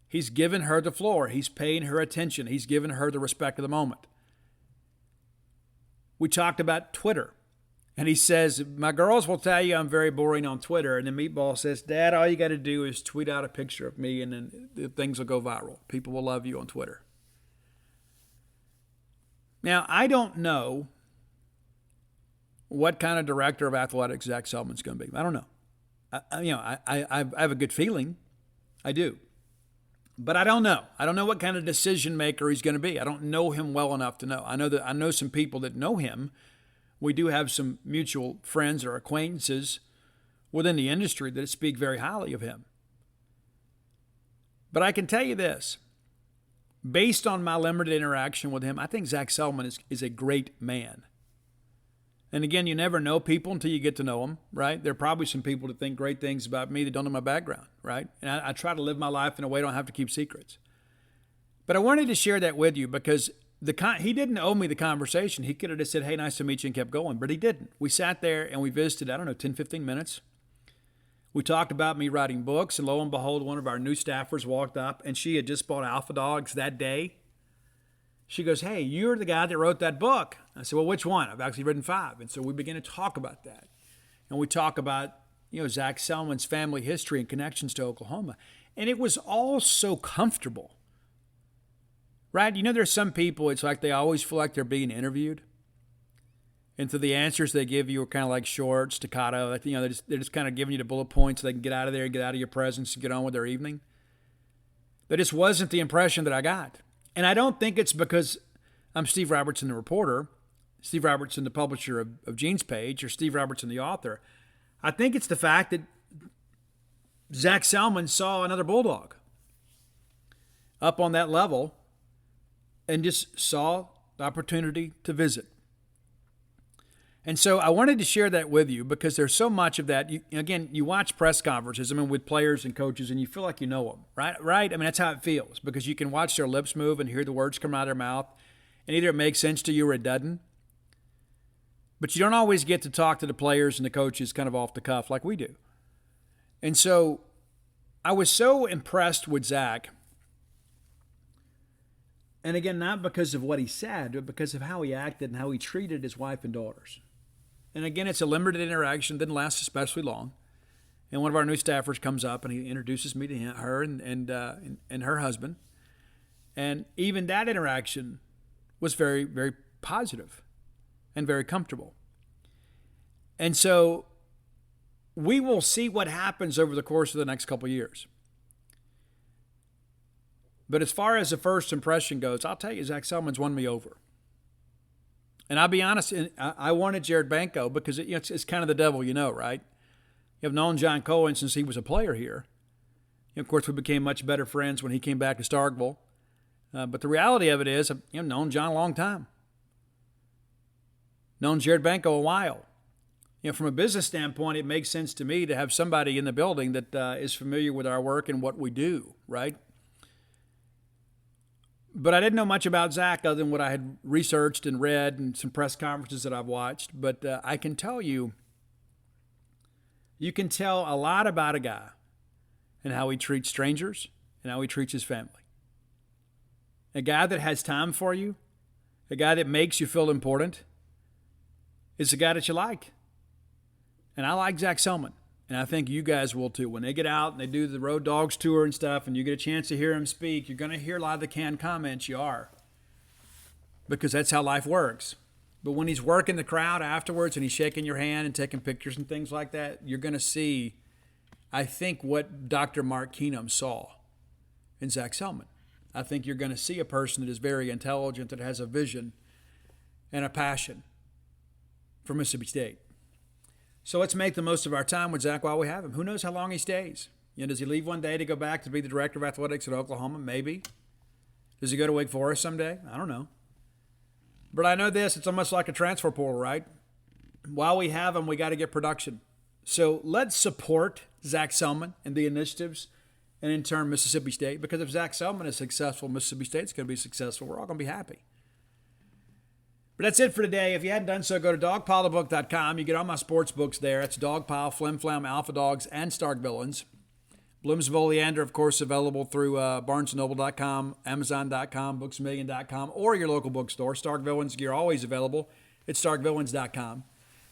He's given her the floor. He's paying her attention. He's given her the respect of the moment. We talked about Twitter. And he says, my girls will tell you I'm very boring on Twitter. And then Meatball says, Dad, all you got to do is tweet out a picture of me and then things will go viral. People will love you on Twitter. Now, I don't know what kind of director of athletics Zach Selman's going to be. I don't know. I have a good feeling. I do. But I don't know. I don't know what kind of decision maker he's going to be. I don't know him well enough to know. I know some people that know him. We do have some mutual friends or acquaintances within the industry that speak very highly of him. But I can tell you this. Based on my limited interaction with him, I think Zach Selman is a great man. And again, you never know people until you get to know them, right? There are probably some people that think great things about me that don't know my background, right? And I try to live my life in a way I don't have to keep secrets. But I wanted to share that with you because he didn't owe me the conversation. He could have just said, hey, nice to meet you, and kept going. But he didn't. We sat there and we visited, 10, 15 minutes. We talked about me writing books, and lo and behold, one of our new staffers walked up, and she had just bought Alpha Dogs that day. She goes, hey, you're the guy that wrote that book. I said, well, which one? I've actually written 5. And so we began to talk about that. And we talk about, Zach Selman's family history and connections to Oklahoma. And it was all so comfortable. Right? There's some people, it's like they always feel like they're being interviewed. And so the answers they give you are kind of like short, staccato. Like, they're just kind of giving you the bullet points so they can get out of there, get out of your presence, and get on with their evening. That just wasn't the impression that I got. And I don't think it's because I'm Steve Robertson, the reporter, Steve Robertson, the publisher of Gene's Page, or Steve Robertson, the author. I think it's the fact that Zach Selman saw another Bulldog up on that level and just saw the opportunity to visit. And so I wanted to share that with you because there's so much of that. You watch press conferences, with players and coaches, and you feel like you know them, right? Right? That's how it feels because you can watch their lips move and hear the words come out of their mouth, and either it makes sense to you or it doesn't. But you don't always get to talk to the players and the coaches kind of off the cuff like we do. And so I was so impressed with Zach. And again, not because of what he said, but because of how he acted and how he treated his wife and daughters. And again, it's a limited interaction, didn't last especially long. And one of our new staffers comes up and he introduces me to her and her husband. And even that interaction was very, very positive and very comfortable. And so we will see what happens over the course of the next couple of years. But as far as the first impression goes, I'll tell you, Zach Selman's won me over. And I'll be honest, I wanted Jared Banco because it's kind of the devil, right? I've known John Cohen since he was a player here. Of course, we became much better friends when he came back to Starkville. But the reality of it is, I've known John a long time. Known Jared Banco a while. From a business standpoint, it makes sense to me to have somebody in the building that is familiar with our work and what we do, right? But I didn't know much about Zach other than what I had researched and read and some press conferences that I've watched. But I can tell you can tell a lot about a guy and how he treats strangers and how he treats his family. A guy that has time for you, a guy that makes you feel important, is a guy that you like. And I like Zach Selman. And I think you guys will too. When they get out and they do the Road Dogs tour and stuff and you get a chance to hear him speak, you're going to hear a lot of the canned comments. You are. Because that's how life works. But when he's working the crowd afterwards and he's shaking your hand and taking pictures and things like that, you're going to see, I think, what Dr. Mark Keenum saw in Zach Selman. I think you're going to see a person that is very intelligent, that has a vision and a passion for Mississippi State. So let's make the most of our time with Zach while we have him. Who knows how long he stays? Does he leave one day to go back to be the director of athletics at Oklahoma? Maybe. Does he go to Wake Forest someday? I don't know. But I know this, it's almost like a transfer portal, right? While we have him, we got to get production. So let's support Zach Selman and the initiatives, and in turn Mississippi State, because if Zach Selman is successful, Mississippi State's going to be successful. We're all going to be happy. But that's it for today. If you hadn't done so, go to dogpilethebook.com. You get all my sports books there. It's Dogpile, Flim Flam, Alpha Dogs, and Stark Villains. Bloomsville Leander, of course, available through barnesandnoble.com, amazon.com, booksmillion.com, or your local bookstore. Stark Villains gear always available at starkvillains.com.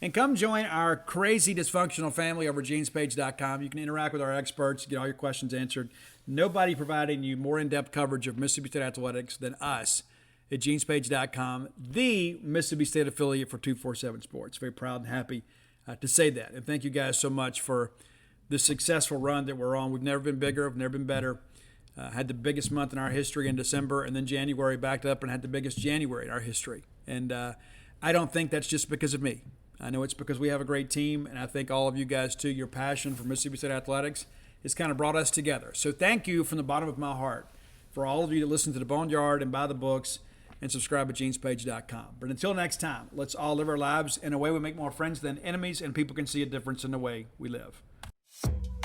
And come join our crazy dysfunctional family over at genespage.com. You can interact with our experts, get all your questions answered. Nobody providing you more in-depth coverage of Mississippi State athletics than us at genespage.com, the Mississippi State affiliate for 247 Sports. Very proud and happy to say that. And thank you guys so much for the successful run that we're on. We've never been bigger. We've never been better. Had the biggest month in our history in December, and then January backed up and had the biggest January in our history. And I don't think that's just because of me. I know it's because we have a great team, and I think all of you guys, too, your passion for Mississippi State athletics has kind of brought us together. So thank you from the bottom of my heart for all of you that listen to the Boneyard and buy the books and subscribe at genespage.com. But until next time, let's all live our lives in a way we make more friends than enemies, and people can see a difference in the way we live.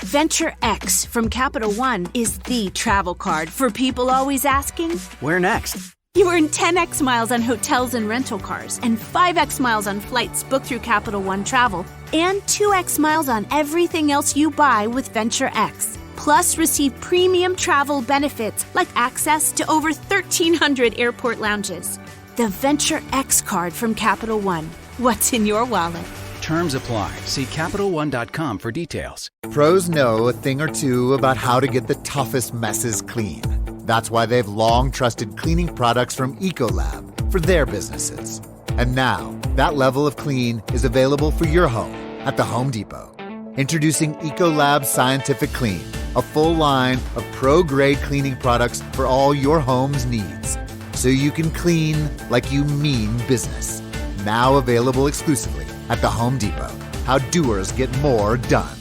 Venture X from Capital One is the travel card for people always asking, Where next? You earn 10x miles on hotels and rental cars, and 5x miles on flights booked through Capital One Travel, and 2x miles on everything else you buy with Venture X. Plus, receive premium travel benefits like access to over 1,300 airport lounges. The Venture X card from Capital One. What's in your wallet? Terms apply. See CapitalOne.com for details. Pros know a thing or two about how to get the toughest messes clean. That's why they've long trusted cleaning products from Ecolab for their businesses. And now, that level of clean is available for your home at the Home Depot. Introducing Ecolab Scientific Clean, a full line of pro-grade cleaning products for all your home's needs. So you can clean like you mean business. Now available exclusively at the Home Depot. How doers get more done.